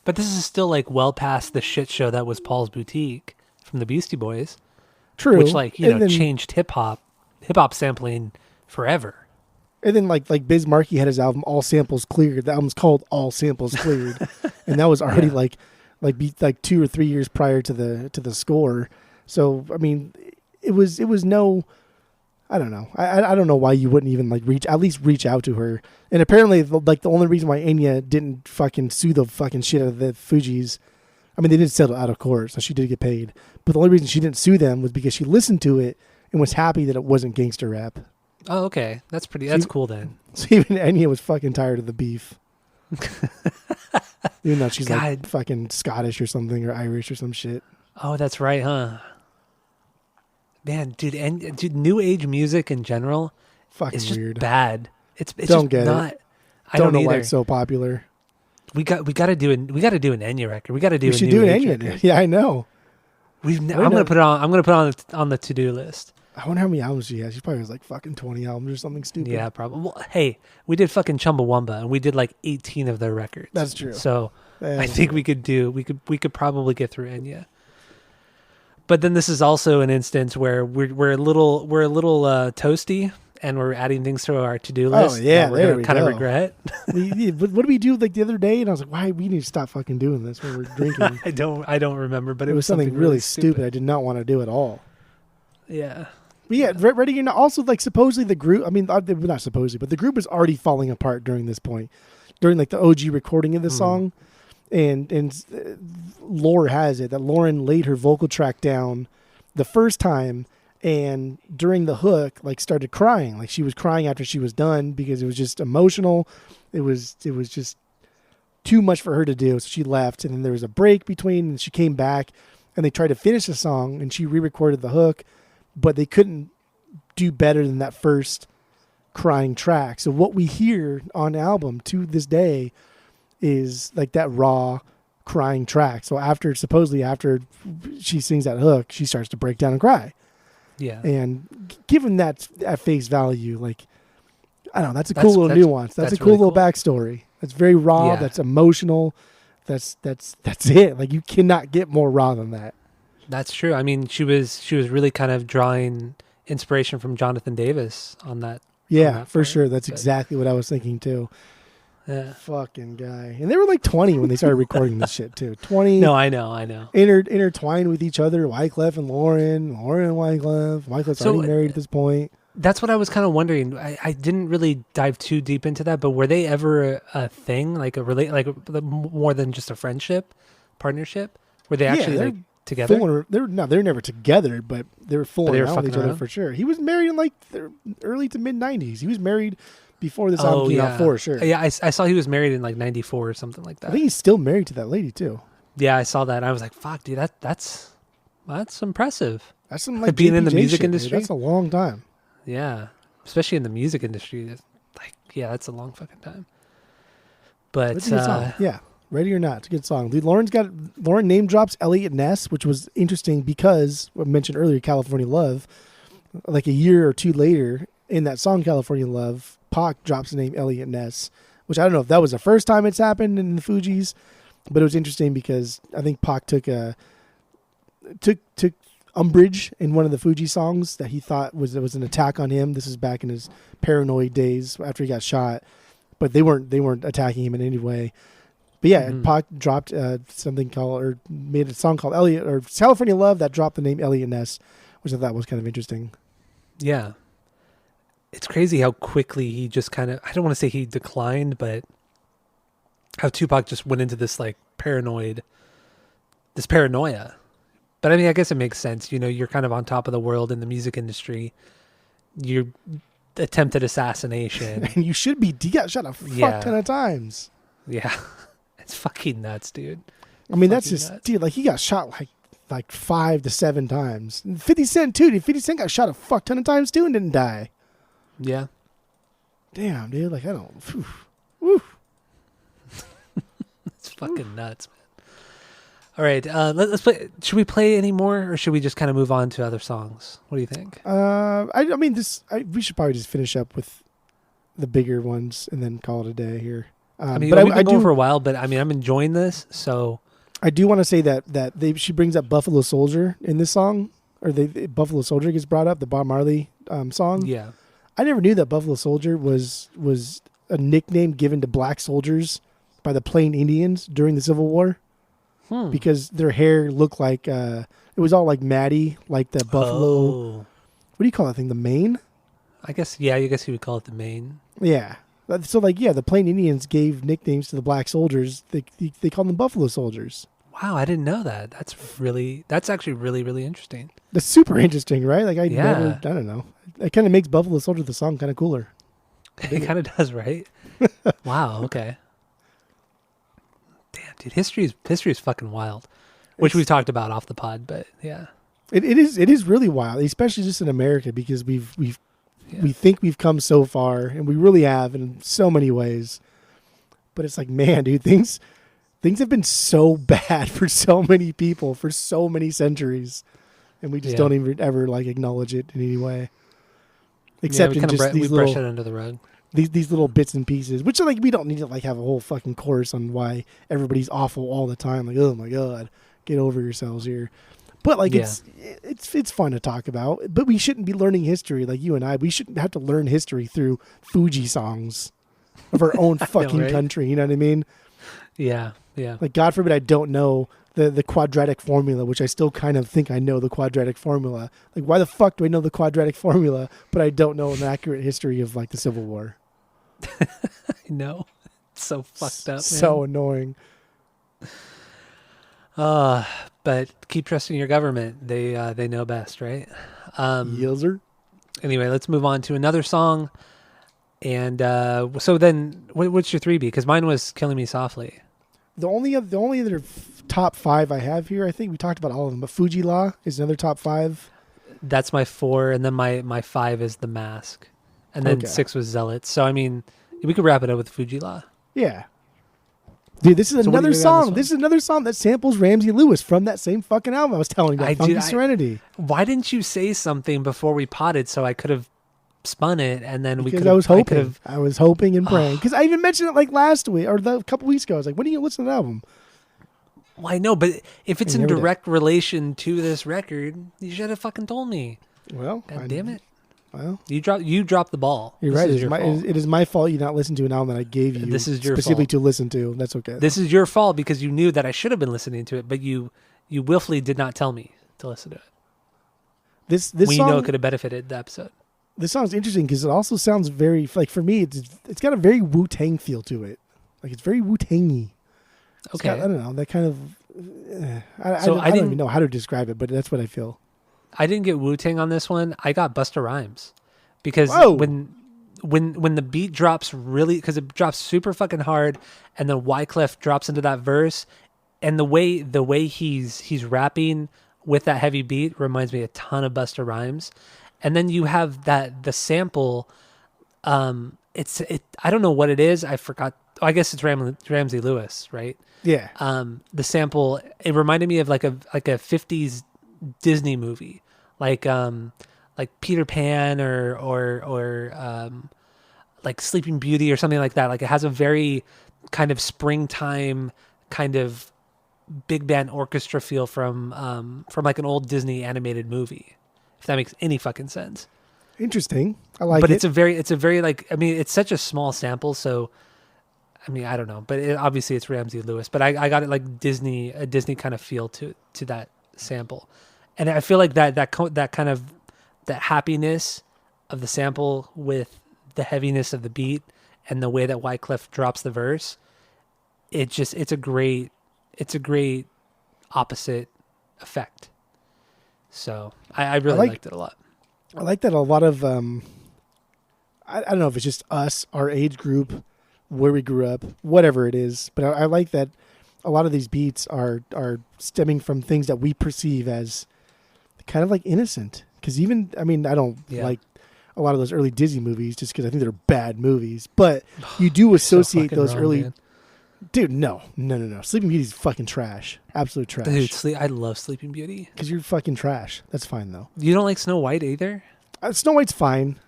But this is still like well past the shit show that was Paul's Boutique from the Beastie Boys. True. Which changed hip hop sampling forever. And then like Biz Markie had his album All Samples Cleared. The album's called All Samples Cleared, and that was already like 2 or 3 years prior to the score. So I mean, it was no. I don't know. I don't know why you wouldn't even reach out to her. And apparently, the only reason why Enya didn't fucking sue the fucking shit out of the Fugees, I mean, they did settle out of court, so she did get paid. But the only reason she didn't sue them was because she listened to it and was happy that it wasn't gangster rap. Oh, okay. That's cool then. So even Enya was fucking tired of the beef. Even though she's like fucking Scottish or something, or Irish or some shit. Oh, that's right, huh? Man, dude, new age music in general is just weird. Bad. It's don't just get not. It. I don't know why it's so popular. We got to do an Enya record. We should do an Enya record. Yeah, I know. I'm gonna put it on the to do list. I wonder how many albums she has. She probably has like fucking 20 albums or something stupid. Yeah, probably. Well, hey, we did fucking Chumbawamba, and we did like 18 of their records. That's true. So I think we could probably get through Enya. But then this is also an instance where we're a little toasty, and we're adding things to our to do list. Oh yeah, we're gonna kind of regret. What did we do like the other day? And I was like, why we need to stop fucking doing this when we're drinking. I don't remember, but it was something really stupid. I did not want to do at all. Yeah. But yeah, Ready or Not. Also, like supposedly the group. I mean, not supposedly, but the group was already falling apart during this point, during like the OG recording of the song. And lore has it that Lauren laid her vocal track down the first time, and during the hook, like started crying. Like she was crying after she was done because it was just emotional. It was just too much for her to do. So she left, and then there was a break between, and she came back, and they tried to finish the song, and she re-recorded the hook, but they couldn't do better than that first crying track. So what we hear on the album to this day is like that raw crying track. So supposedly after she sings that hook, she starts to break down and cry. Yeah. And given that at face value, like, I don't know, that's a cool little nuance. That's a cool little backstory. That's very raw. Yeah. That's emotional. That's it. Like you cannot get more raw than that. That's true. I mean, she was really kind of drawing inspiration from Jonathan Davis on that. Yeah, for sure. That's exactly what I was thinking too. Yeah. Fucking guy. And they were like 20 when they started recording this shit too. 20. No, I know. Intertwined with each other. Wyclef and Lauren and Wyclef. Wyclef's already married at this point. That's what I was kind of wondering. I didn't really dive too deep into that, but were they ever a thing, like more than just a friendship, partnership? Were they actually like together? They're never together, but they were fooling around with each other for sure. He was married in like the early to mid 90s. He was married before this album came out for sure. Yeah, I saw he was married in like 94 or something like that. I think he's still married to that lady too. Yeah, I saw that. I was like, fuck, dude, that's impressive. That's some like being in the music shit, industry. Dude. That's a long time. Yeah, especially in the music industry. Like, yeah, that's a long fucking time. But it's a good song. Yeah, Ready or Not, it's a good song. Dude, Lauren name drops Elliot Ness, which was interesting because I mentioned earlier, California Love. Like a year or two later, in that song California Love, Pac drops the name Elliot Ness, which I don't know if that was the first time it's happened in the Fugees, but it was interesting because I think Pac took umbrage in one of the Fuji songs that he thought was an attack on him. This is back in his paranoid days after he got shot, but they weren't attacking him in any way. But yeah, Pac dropped made a song called Elliot or California Love that dropped the name Elliot Ness, which I thought was kind of interesting. Yeah, it's crazy how quickly he just kind of, I don't want to say he declined, but how Tupac just went into this like paranoia. But I mean, I guess it makes sense. You know, you're kind of on top of the world in the music industry. You're attempted assassination. And you should be. He got shot a fuck ton of times. Yeah. It's fucking nuts, dude. I mean, that's just, nuts. Dude, like he got shot like 5 to 7 times. 50 Cent too. 50 Cent got shot a fuck ton of times too and didn't die. Yeah. Damn, dude. Like, I don't. Woo. It's fucking nuts, man. All right, let's play. Should we play any more, or should we just kind of move on to other songs? What do you think? I mean, we should probably just finish up with the bigger ones and then call it a day here. I mean, we've been going for a while, but I mean, I'm enjoying this. So I do want to say that she brings up Buffalo Soldier in this song, or Buffalo Soldier gets brought up, the Bob Marley song. Yeah, I never knew that Buffalo Soldier was a nickname given to black soldiers by the Plain Indians during the Civil War. Because their hair looked like it was all like matty, like the buffalo. Oh. What do you call that thing? The mane? I guess. Yeah, I guess you would call it the mane. Yeah. So the Plain Indians gave nicknames to the black soldiers. They called them Buffalo Soldiers. Wow, I didn't know that. That's actually really, really interesting. That's super interesting, right? Like I don't know. It kind of makes Buffalo Soldier the song kind of cooler. It kind of does, right? Wow. Okay. Damn, dude, history is fucking wild, which we've talked about off the pod, but yeah, it is really wild, especially just in America because we think we've come so far, and we really have in so many ways. But it's like, man, dude, things have been so bad for so many people for so many centuries, and we just don't even ever like acknowledge it in any way, except in just these little, brush it under the rug. These little bits and pieces, which are like we don't need to like have a whole fucking course on why everybody's awful all the time. Like, oh my god, get over yourselves here. But like it's fun to talk about. But we shouldn't be learning history like you and I. We shouldn't have to learn history through Fuji songs of our own fucking country. You know what I mean? Yeah, yeah. Like God forbid I don't know the quadratic formula, which I still kind of think I know the quadratic formula. Like why the fuck do I know the quadratic formula, but I don't know an accurate history of like the Civil War? I know. It's so fucked up, man. So annoying. But keep trusting your government. They know best, right? Yes, sir. Anyway, let's move on to another song. And so then, what's your 3B? Because mine was "Killing Me Softly." The only other top 5 I have here, I think we talked about all of them, but Fuji Law is another top 5. That's my 4, and then my 5 is The Mask. And then 6 was Zealots. So, I mean, we could wrap it up with Fuji Law. Yeah. Dude, this is another song. This is another song that samples Ramsey Lewis from that same fucking album I was telling you about, Funky Serenity. Why didn't you say something before we potted so I could have spun it and then because I was hoping and praying. Because I even mentioned it like last week or a couple weeks ago. I was like, when are you going to listen to the album? Well, I know, but if it's in direct relation to this record, you should have fucking told me. Well, God damn it. Well, you dropped the ball. You're right. It is my fault you not listened to an album that I gave you. This is your specifically fault. To listen to. That's okay. This is your fault because you knew that I should have been listening to it, but you willfully did not tell me to listen to it. This when song, you know it could have benefited the episode. This song's interesting because it also sounds very, like, for me, it's got a very Wu-Tang feel to it. Like, it's very Wu-Tangy. Okay. I don't know, that kind of... I don't even know how to describe it, but that's what I feel. I didn't get Wu-Tang on this one. I got Busta Rhymes. Because when the beat drops really... Because it drops super fucking hard, and then Wyclef drops into that verse, and the way he's rapping with that heavy beat reminds me a ton of Busta Rhymes. And then you have the sample. I don't know what it is. I forgot. I guess it's Ramsey Lewis, right? Yeah. The sample, it reminded me of like a 50s Disney movie, like Peter Pan or like Sleeping Beauty or something like that. Like it has a very kind of springtime kind of big band orchestra feel from like an old Disney animated movie. If that makes any fucking sense. Interesting. I like it. But it's a very like, I mean, it's such a small sample. So, I mean, I don't know, but obviously it's Ramsey Lewis, but I got it like a Disney kind of feel to that sample. And I feel like that kind of, that happiness of the sample with the heaviness of the beat and the way that Wyclef drops the verse, it's a great opposite effect. So I really liked it a lot. I like that a lot of, I don't know if it's just us, our age group, where we grew up, whatever it is, but I like that a lot of these beats are stemming from things that we perceive as kind of like innocent. Because even, I mean, I don't like a lot of those early Disney movies just because I think they're bad movies, but you do associate so those wrong, early... Man. Dude, no. Sleeping Beauty's fucking trash. Absolute trash. Dude, I love Sleeping Beauty. Because you're fucking trash. That's fine, though. You don't like Snow White either? Snow White's fine.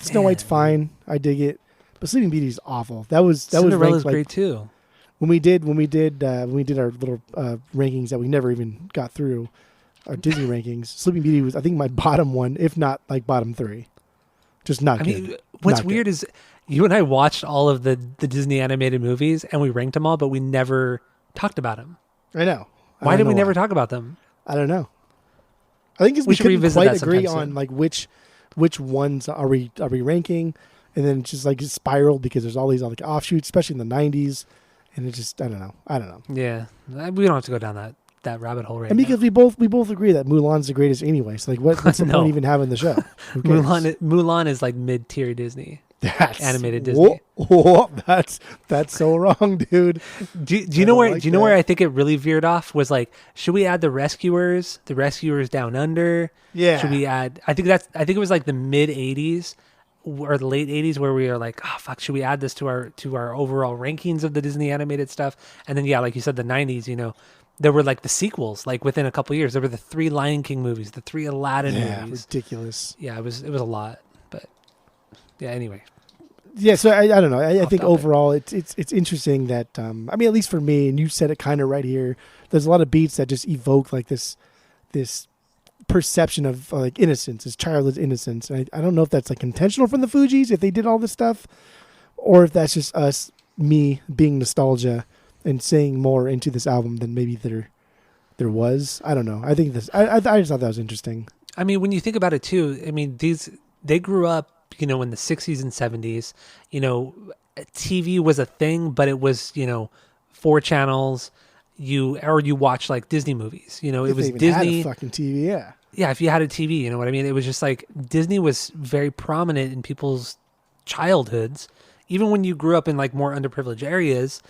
Snow White's fine. I dig it. But Sleeping Beauty's awful. Cinderella's great too. When we did our little rankings that we never even got through, our Disney rankings, Sleeping Beauty was, I think, my bottom one, if not like bottom three. Just not good. I mean, what's weird is you and I watched all of the Disney animated movies and we ranked them all, but we never talked about them. I know. Why did we never talk about them? I don't know. I think we couldn't quite agree on like which ones are we ranking, and then it's just like it spiraled because there's all these like offshoots, especially in the 90s, and it just I don't know. Yeah, we don't have to go down that rabbit hole right now. And because we both agree that Mulan's the greatest anyway. So like what's the point even having the show? Mulan is like mid-tier Disney. That's animated Disney. Whoa, that's so wrong, dude. Do you know where I think it really veered off was like, should we add the Rescuers Down Under? Yeah. Should we add? I think it was like the mid '80s or the late '80s where we were like, oh fuck, should we add this to our overall rankings of the Disney animated stuff? And then like you said, the '90s, there were like the sequels, like within a couple of years, there were the 3 Lion King movies, the 3 Aladdin movies. Ridiculous. Yeah, it was a lot. Yeah. Anyway. Yeah. So I don't know. I think overall it's interesting that I mean, at least for me, and you said it kind of right here. There's a lot of beats that just evoke like this perception of like innocence, this childhood innocence. And I don't know if that's like intentional from the Fugees if they did all this stuff, or if that's just me being nostalgia and saying more into this album than maybe there was. I don't know. I think this. I just thought that was interesting. I mean, when you think about it too, I mean they grew up, in the 60s and 70s, TV was a thing, but it was, 4 channels. You watch like Disney movies, it was Disney. Had a fucking TV, yeah. Yeah, if you had a TV, you know what I mean? It was just like Disney was very prominent in people's childhoods. Even when you grew up in like more underprivileged areas,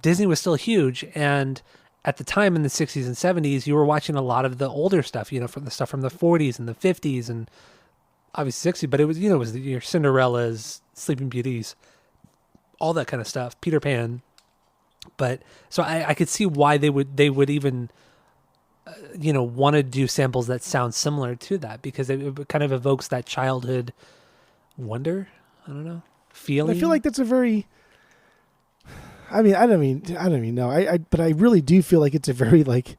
Disney was still huge. And at the time in the 60s and 70s, you were watching a lot of the older stuff, from the stuff from the 40s and the 50s and obviously 60s, but it was, it was your Cinderellas, Sleeping Beauties, all that kind of stuff, Peter Pan. But so I could see why they would even, want to do samples that sound similar to that, because it kind of evokes that childhood wonder. I don't know, feeling. I feel like that's a very. I don't even know. But I really do feel like it's a very like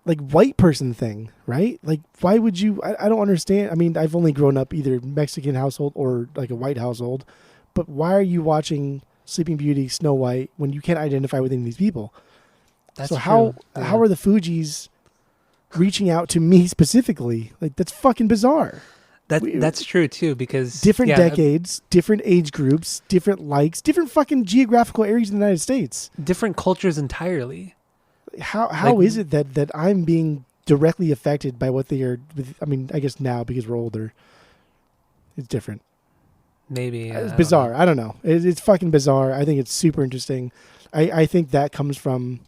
white person thing, right? Like, why would you? I don't understand. I mean, I've only grown up either Mexican household or like a white household, but why are you watching Sleeping Beauty, Snow White when you can't identify with any of these people? That's so true. How are the Fugees reaching out to me specifically? Like, that's fucking bizarre. That's true too, because different decades, different age groups, different likes, different fucking geographical areas in the United States, different cultures entirely. How is it that I'm being directly affected by what they are? I mean, I guess now because we're older, it's different. Maybe it's bizarre. I don't know. It's fucking bizarre. I think it's super interesting. I think that comes from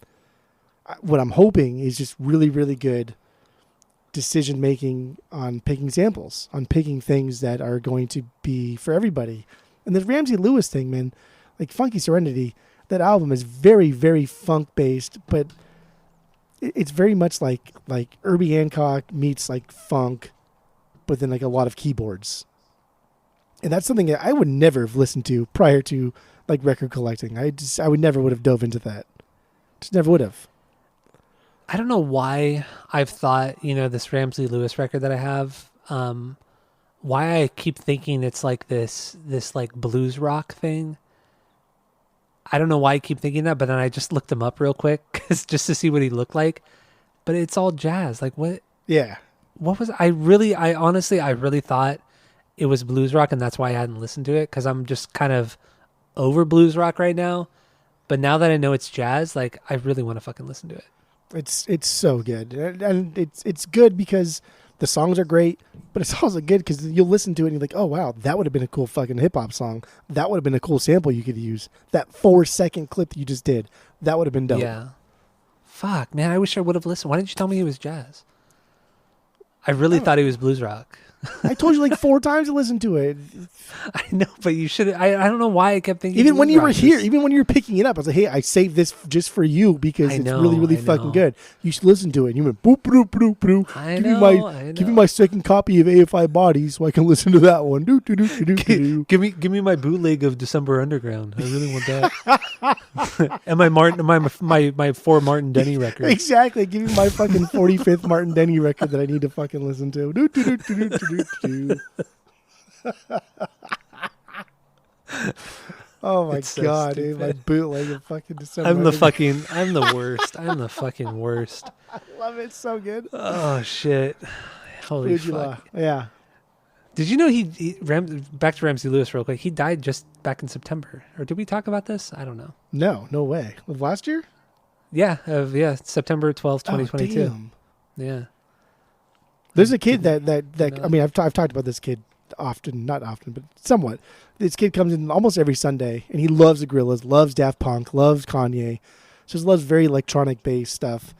what I'm hoping is just really, really good decision making on picking samples, on picking things that are going to be for everybody. And the Ramsey Lewis thing, man, like Funky Serenity, that album is very, very funk based, but it's very much like Herbie Hancock meets like funk, but then like a lot of keyboards. And that's something that I would never have listened to prior to like record collecting. I would never would have dove into that. Just never would have. I don't know why I've thought, this Ramsey Lewis record that I have, why I keep thinking it's like this like blues rock thing. I don't know why I keep thinking that, but then I just looked him up real quick just to see what he looked like. But it's all jazz. Like what? Yeah. What was I honestly thought it was blues rock, and that's why I hadn't listened to it, because I'm just kind of over blues rock right now. But now that I know it's jazz, like I really want to fucking listen to it. It's so good, and it's good because the songs are great, but it's also good because you'll listen to it and you're like, oh wow, that would have been a cool fucking hip hop song. That would have been a cool sample you could use. That 4-second clip that you just did, that would have been dope. Yeah. Fuck, man, I wish I would have listened. Why didn't you tell me he was jazz? I really thought he was blues rock. I told you like 4 times to listen to it. I know, but you should. I don't know why I kept thinking. Even when you were here, even when you were picking it up, I was like, "Hey, I saved this just for you because it's really, really fucking good. You should listen to it." And you went boop, boop, boop, boop. Give me my second copy of AFI Body so I can listen to that one. Give me my bootleg of December Underground. I really want that. And my 4 Martin Denny records. Exactly. Give me my fucking 45th Martin Denny record that I need to fucking listen to. Oh my god, dude, my bootleg of fucking December. I'm the worst. I'm the fucking worst. I love it. So good. Oh shit. Holy fuck. Yeah. Did you know back to Ramsey Lewis real quick, he died just back in September. Or did we talk about this? I don't know. No way. Of last year? Yeah, September 12th, 2022. Damn. Yeah. There's a kid that I mean, I've talked about this kid often, not often, but somewhat. This kid comes in almost every Sunday, and he loves the Gorillaz, loves Daft Punk, loves Kanye, just loves very electronic based stuff.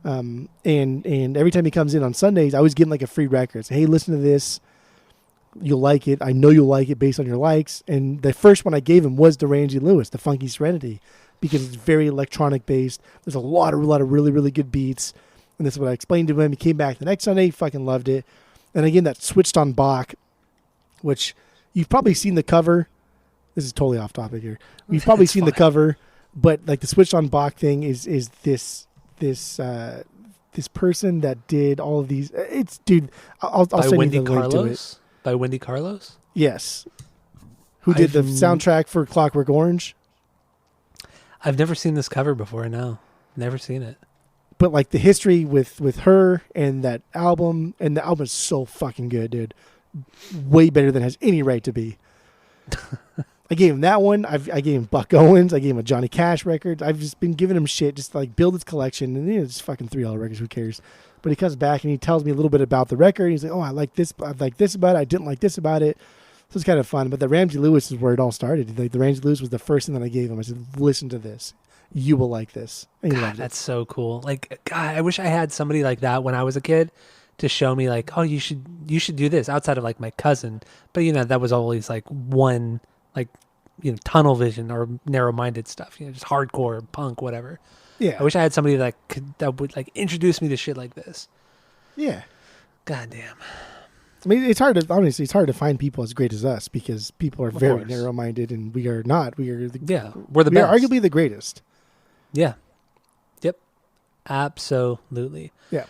And every time he comes in on Sundays, I always give him like a free record. Say, hey, listen to this. You'll like it. I know you'll like it based on your likes. And the first one I gave him was the Ramsey Lewis, the Funky Serenity, because it's very electronic based. There's a lot of really, really good beats. And this is what I explained to him. He came back the next Sunday, he fucking loved it. And again, that Switched on Bach, which you've probably seen the cover. This is totally off topic here. You've probably seen the cover, but like the Switched on Bach thing is this person that did all of these. It's dude. I'll send you the link to it. By Wendy Carlos? Yes. Who did the soundtrack for Clockwork Orange? I've never seen this cover before. No, never seen it. But like the history with her and that album, and the album is so fucking good, dude. Way better than it has any right to be. I gave him that one. I gave him Buck Owens. I gave him a Johnny Cash record. I've just been giving him shit just to like build his collection. And it's fucking $3 records. Who cares? But he comes back and he tells me a little bit about the record. He's like, oh, I like this about it. I didn't like this about it. So it's kind of fun. But the Ramsey Lewis is where it all started. Like the Ramsey Lewis was the first thing that I gave him. I said, listen to this. You will like this. And he loved it. That's so cool. Like, God, I wish I had somebody like that when I was a kid to show me like, oh, you should do this outside of like my cousin. But that was always like one, like, tunnel vision or narrow-minded stuff, just hardcore punk, whatever. Yeah. I wish I had somebody that would like introduce me to shit like this. Yeah. God damn. I mean, it's hard to find people as great as us because people are very narrow-minded and we are not. We're the best. We are arguably the greatest. Yeah. Yep. Absolutely. Yeah.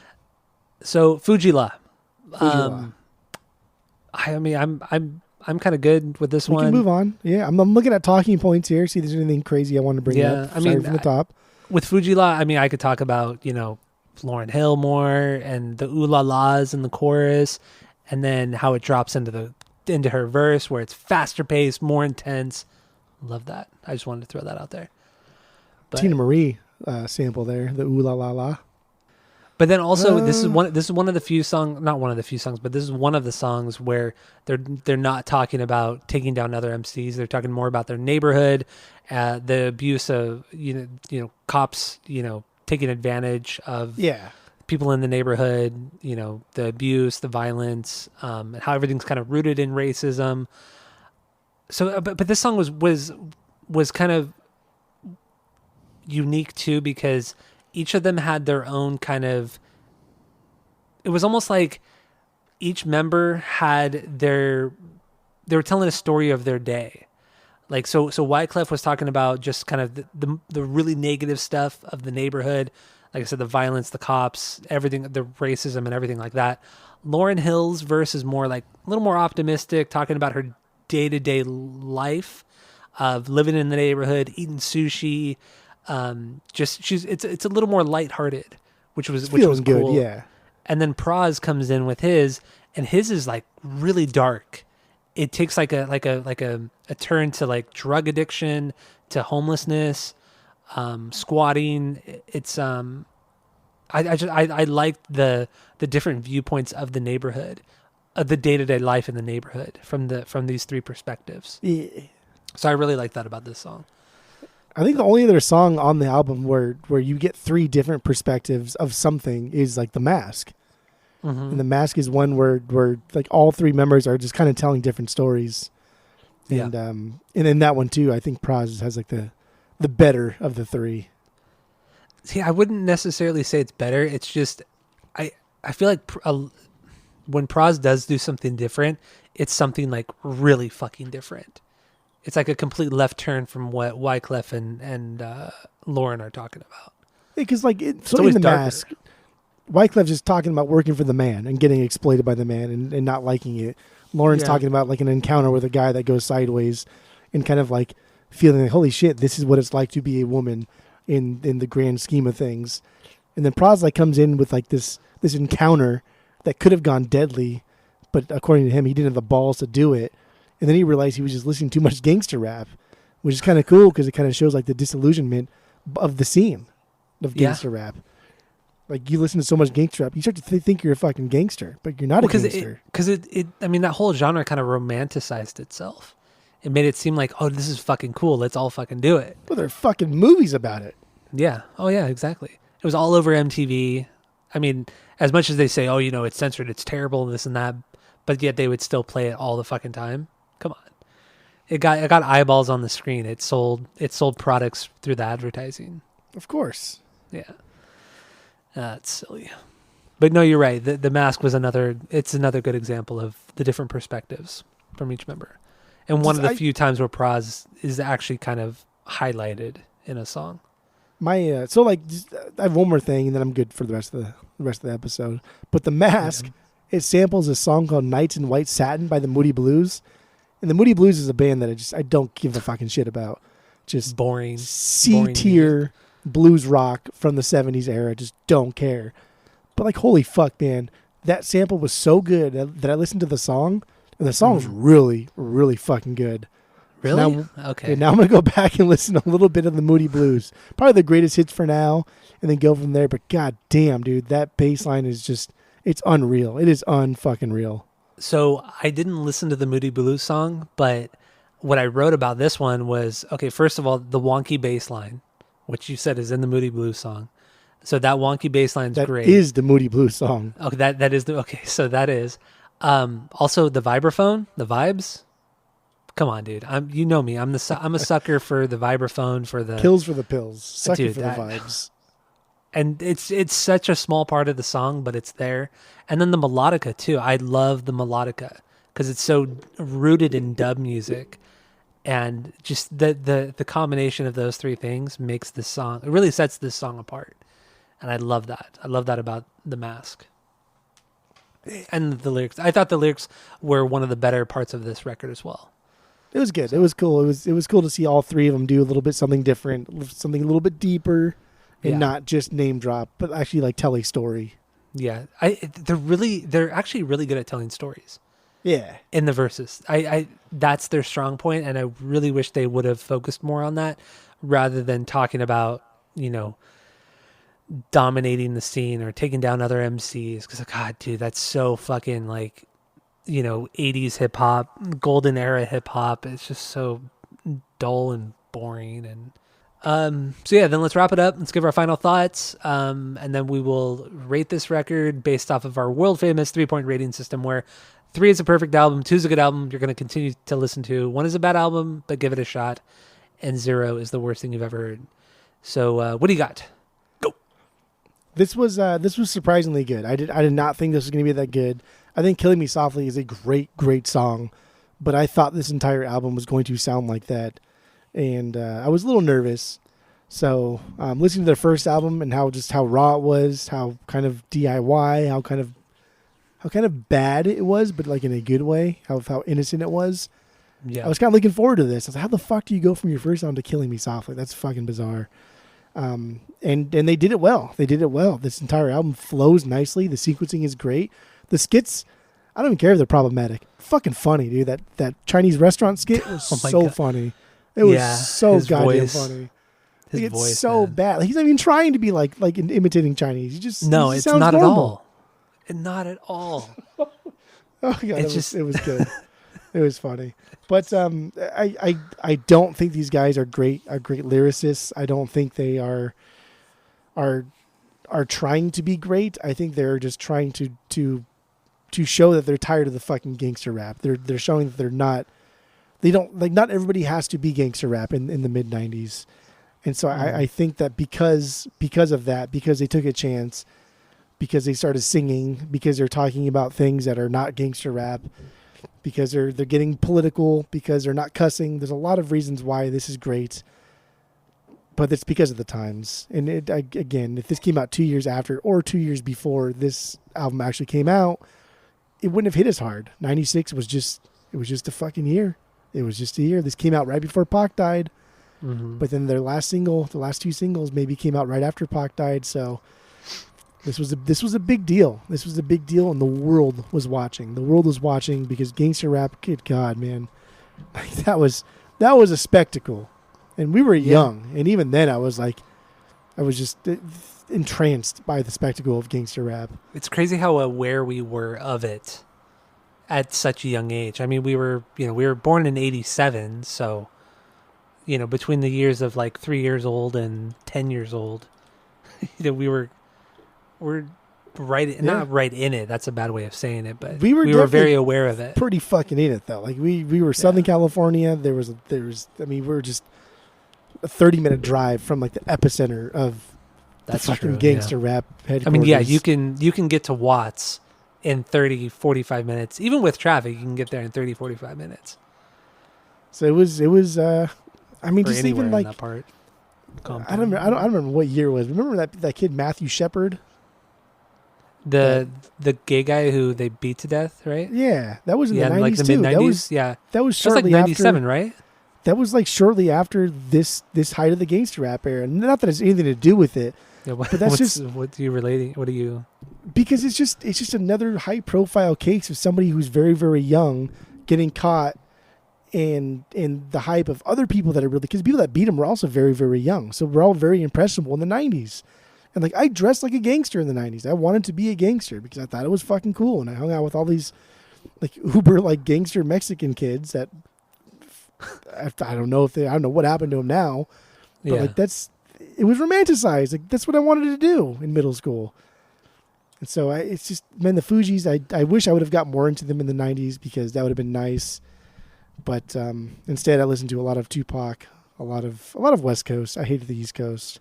So Fugees. I mean, I'm kind of good with this one. We can move on. Yeah, I'm looking at talking points here. See if there's anything crazy I want to bring up. I mean, from the top. With Fugees, I mean, I could talk about Lauryn Hill more and the ooh la las in the chorus, and then how it drops into her verse where it's faster paced, more intense. Love that. I just wanted to throw that out there. But, Tina Marie sample there, the ooh la la la. But then also this is one of the few songs, not one of the few songs, but this is one of the songs where they're not talking about taking down other MCs. They're talking more about their neighborhood, the abuse of you know cops, taking advantage of people in the neighborhood, the abuse, the violence, and how everything's kind of rooted in racism. So, but this song was kind of unique too, because each of them had their own kind of, it was almost like each member had they were telling a story of their day. Like, so Wyclef was talking about just kind of the really negative stuff of the neighborhood. Like I said, the violence, the cops, everything, the racism and everything like that. Lauryn Hill's verse is more like a little more optimistic, talking about her day-to-day life of living in the neighborhood, eating sushi. It's a little more lighthearted, which was good, cool. yeah. And then Praz comes in with his, and his is like really dark. It takes like a turn to like drug addiction, to homelessness, squatting. It's I liked the different viewpoints of the neighborhood, of the day-to-day life in the neighborhood from these three perspectives. Yeah. So I really like that about this song. I think the only other song on the album where you get three different perspectives of something is like The Mask. Mm-hmm. And The Mask is one where like all three members are just kind of telling different stories. And and in that one too, I think Praz has like the better of the three. See, I wouldn't necessarily say it's better. It's just I feel like when Praz does do something different, it's something like really fucking different. It's like a complete left turn from what Wyclef and Lauryn are talking about. Because like in The Mask, Wyclef's just talking about working for the man and getting exploited by the man and not liking it. Lauryn's talking about like an encounter with a guy that goes sideways and kind of like feeling like, holy shit, this is what it's like to be a woman in the grand scheme of things. And then Praz like comes in with like this encounter that could have gone deadly, but according to him, he didn't have the balls to do it. And then he realized he was just listening to too much gangster rap, which is kind of cool because it kind of shows like the disillusionment of the scene of gangster rap. Like you listen to so much gangster rap, you start to think you're a fucking gangster, but you're not a gangster. Because I mean, that whole genre kind of romanticized itself. It made it seem like, oh, this is fucking cool. Let's all fucking do it. Well, there are fucking movies about it. Yeah. Oh, yeah, exactly. It was all over MTV. I mean, as much as they say, oh, it's censored, it's terrible, this and that, but yet they would still play it all the fucking time. Come on. It got eyeballs on the screen. It sold products through the advertising. Of course. Yeah. That's silly. But no, you're right. The Mask was another good example of the different perspectives from each member. And one of the few times where Praz is actually kind of highlighted in a song. I have one more thing, and then I'm good for the rest of the episode. But The Mask, it samples a song called "Nights in White Satin" by the Moody Blues, and the Moody Blues is a band that I don't give a fucking shit about. Just boring C-tier blues rock from the 70s era. Just don't care. But like, holy fuck, man, that sample was so good that I listened to the song. And the song's really, really fucking good. Really? Okay. Now I'm going to go back and listen to a little bit of the Moody Blues. Probably the greatest hits for now, and then go from there. But god damn, dude, that bass line is just, it's unreal. It is unfucking real. So I didn't listen to the Moody Blues song, but what I wrote about this one was, okay, first of all, the wonky bass line, which you said is in the Moody Blues song. So that wonky bass line's great. That is the Moody Blues song. Okay, that is so that is. Also the vibraphone, the vibes. Come on, dude. You know me. I'm a sucker for the vibraphone, for the pills for the pills. Sucker dude, for the vibes. And it's such a small part of the song, but it's there. And then the melodica too. I love the melodica because it's so rooted in dub music, and just the combination of those three things makes this song. It really sets this song apart, and I love that. I love that about The Mask. And the lyrics. I thought the lyrics were one of the better parts of this record as well. It was good. It was cool. It was cool to see all three of them do a little bit something different, something a little bit deeper, and not just name drop, but actually like tell a story. Yeah, they're actually really good at telling stories. Yeah, in the verses, I that's their strong point, and I really wish they would have focused more on that rather than talking about dominating the scene or taking down other MCs. Because God, dude, that's so fucking 80s hip hop, golden era hip hop. It's just so dull and boring. And so yeah, then let's wrap it up. Let's give our final thoughts, and then we will rate this record based off of our world famous 3-point rating system, where 3 is a perfect album, 2 is a good album you're going to continue to listen to, 1 is a bad album but give it a shot, and 0 is the worst thing you've ever heard. So what do you got? Go. This was surprisingly good. I did not think this was going to be that good. I think "Killing Me Softly" is a great song, but I thought this entire album was going to sound like that. And I was a little nervous. So listening to their first album and how raw it was, how kind of DIY, how kind of bad it was, but like in a good way, how innocent it was. Yeah. I was kind of looking forward to this. I was like, how the fuck do you go from your first album to "Killing Me Softly"? That's fucking bizarre. And they did it well. This entire album flows nicely. The sequencing is great. The skits, I don't even care if they're problematic. Fucking funny, dude. That Chinese restaurant skit was so funny. It was so goddamn funny. His voice, it's so bad. Like, he's not even trying to be like imitating Chinese. It's not normal. At all. Not at all. Oh god, it was good. It was funny. But I don't think these guys are great lyricists. I don't think they are trying to be great. I think they're just trying to show that they're tired of the fucking gangster rap. They're showing that they're not. They don't like. Not everybody has to be gangster rap in the mid '90s, and so I think that because of that, because they took a chance, because they started singing, because they're talking about things that are not gangster rap, because they're getting political, because they're not cussing. There's a lot of reasons why this is great, but it's because of the times. And again, if this came out 2 years after or 2 years before this album actually came out, it wouldn't have hit as hard. '96 was just a fucking year. It was just a year. This came out right before Pac died. Mm-hmm. But then their last single, the last 2 singles maybe came out right after Pac died. So this was a big deal. This was a big deal, and the world was watching. The world was watching because gangster rap, good God, man. That was a spectacle. And we were young. And even then I was just entranced by the spectacle of gangster rap. It's crazy how aware we were of it at such a young age. I mean, we were born in 87, so between the years of like 3 years old and 10 years old, we're right, not right in it. That's a bad way of saying it, but we were very aware of it. Pretty fucking in it though. Like we were Southern California. There was we were just a 30-minute drive from like the epicenter of the fucking gangster rap headquarters. I mean, yeah, you can get to Watts in 30, 45 minutes. Even with traffic, you can get there in 30, 45 minutes. So it was I mean, or just even like that part. I don't remember what year it was. Remember that kid Matthew Shepard? The gay guy who they beat to death, right? Yeah, that was in the 90s like the mid 90s. That was shortly like 97, right? That was like shortly after this height of the gangster rap era. And not that it's anything to do with it. Yeah, but that's what are you relating? What are you? Because it's just another high profile case of somebody who's very, very young getting caught in the hype of other people that are really, because people that beat him were also very, very young. So we're all very impressionable in the 90s. And like I dressed like a gangster in the 90s. I wanted to be a gangster because I thought it was fucking cool. And I hung out with all these like uber like gangster Mexican kids that I don't know what happened to them now. But like it was romanticized. Like that's what I wanted to do in middle school. And so it's just, man, the Fugees, I wish I would have got more into them in the 90s because that would have been nice. But instead I listened to a lot of Tupac, a lot of West Coast. I hated the East Coast.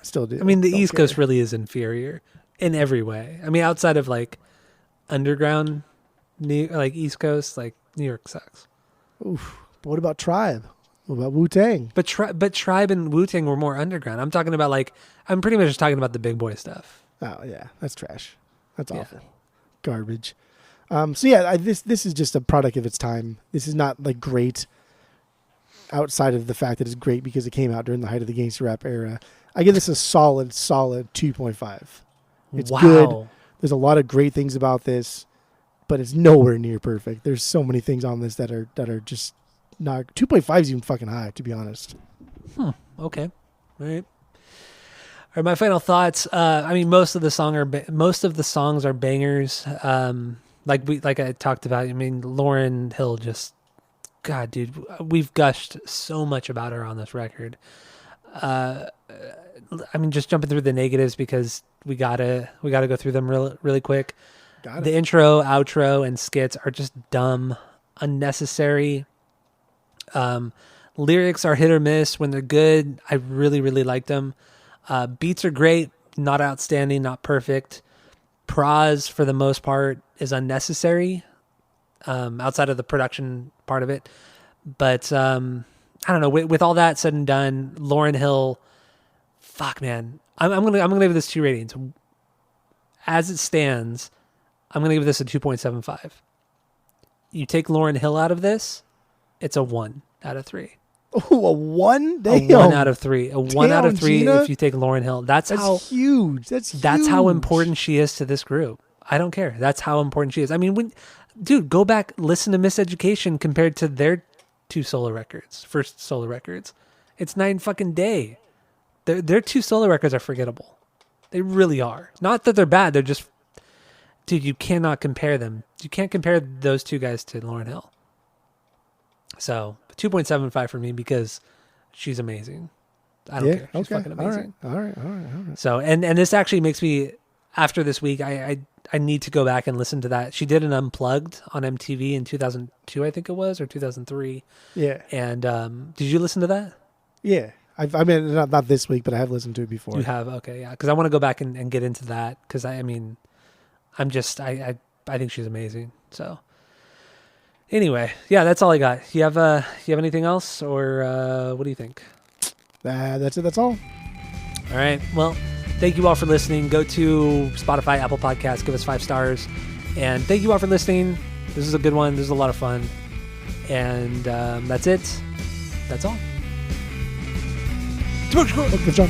Still do. I mean, the East Coast really is inferior in every way. I mean, outside of like underground, like East Coast, like New York sucks. Oof. But what about Tribe? What about Wu-Tang? But Tribe and Wu-Tang were more underground. I'm talking about I'm pretty much just talking about the big boy stuff. Oh yeah, that's trash. That's awful, garbage. So yeah, this is just a product of its time. This is not like great. Outside of the fact that it's great because it came out during the height of the gangster rap era, I give this a solid 2.5. It's good. There's a lot of great things about this, but it's nowhere near perfect. There's so many things on this that are just not. 2.5 is even fucking high, to be honest. Okay. All right. All right. My final thoughts. I mean, most of the songs are bangers. Like I talked about. I mean, Lauryn Hill just, God, dude, we've gushed so much about her on this record. I mean, just jumping through the negatives because we gotta go through them really quick. The intro, outro, and skits are just dumb, unnecessary. Lyrics are hit or miss. When they're good, I really, really liked them. Beats are great, not outstanding, not perfect. Prose, for the most part, is unnecessary, outside of the production part of it. But I don't know. With all that said and done, Lauryn Hill, fuck, man, I'm gonna give this 2 ratings. As it stands, I'm gonna give this a 2.75. You take Lauryn Hill out of this, it's a 1 out of 3. Oh, a 1? Damn. A 1 out of 3. A 1 out of 3 Gina? If you take Lauryn Hill. That's huge. That's huge. That's how important she is to this group. I don't care. That's how important she is. I mean, dude, go back, listen to Miseducation compared to their 2 first solo records. It's night and fucking day. Their 2 solo records are forgettable. They really are. Not that they're bad. They're just, dude, you cannot compare them. You can't compare those 2 guys to Lauryn Hill. So 2.75 for me because she's amazing. I don't care. She's fucking amazing. All right. So, and this actually makes me, after this week, I need to go back and listen to that. She did an Unplugged on MTV in 2002, I think it was, or 2003. Yeah. And did you listen to that? Yeah. I mean, not this week, but I have listened to it before. You have? Okay, yeah. Because I want to go back and get into that because, I mean, I think she's amazing. So, anyway, yeah, that's all I got. You have anything else, or what do you think? That's it. That's all. All right. Well, thank you all for listening. Go to Spotify, Apple Podcasts, give us 5 stars, and thank you all for listening. This is a good one. This is a lot of fun, and that's it. That's all. Good job.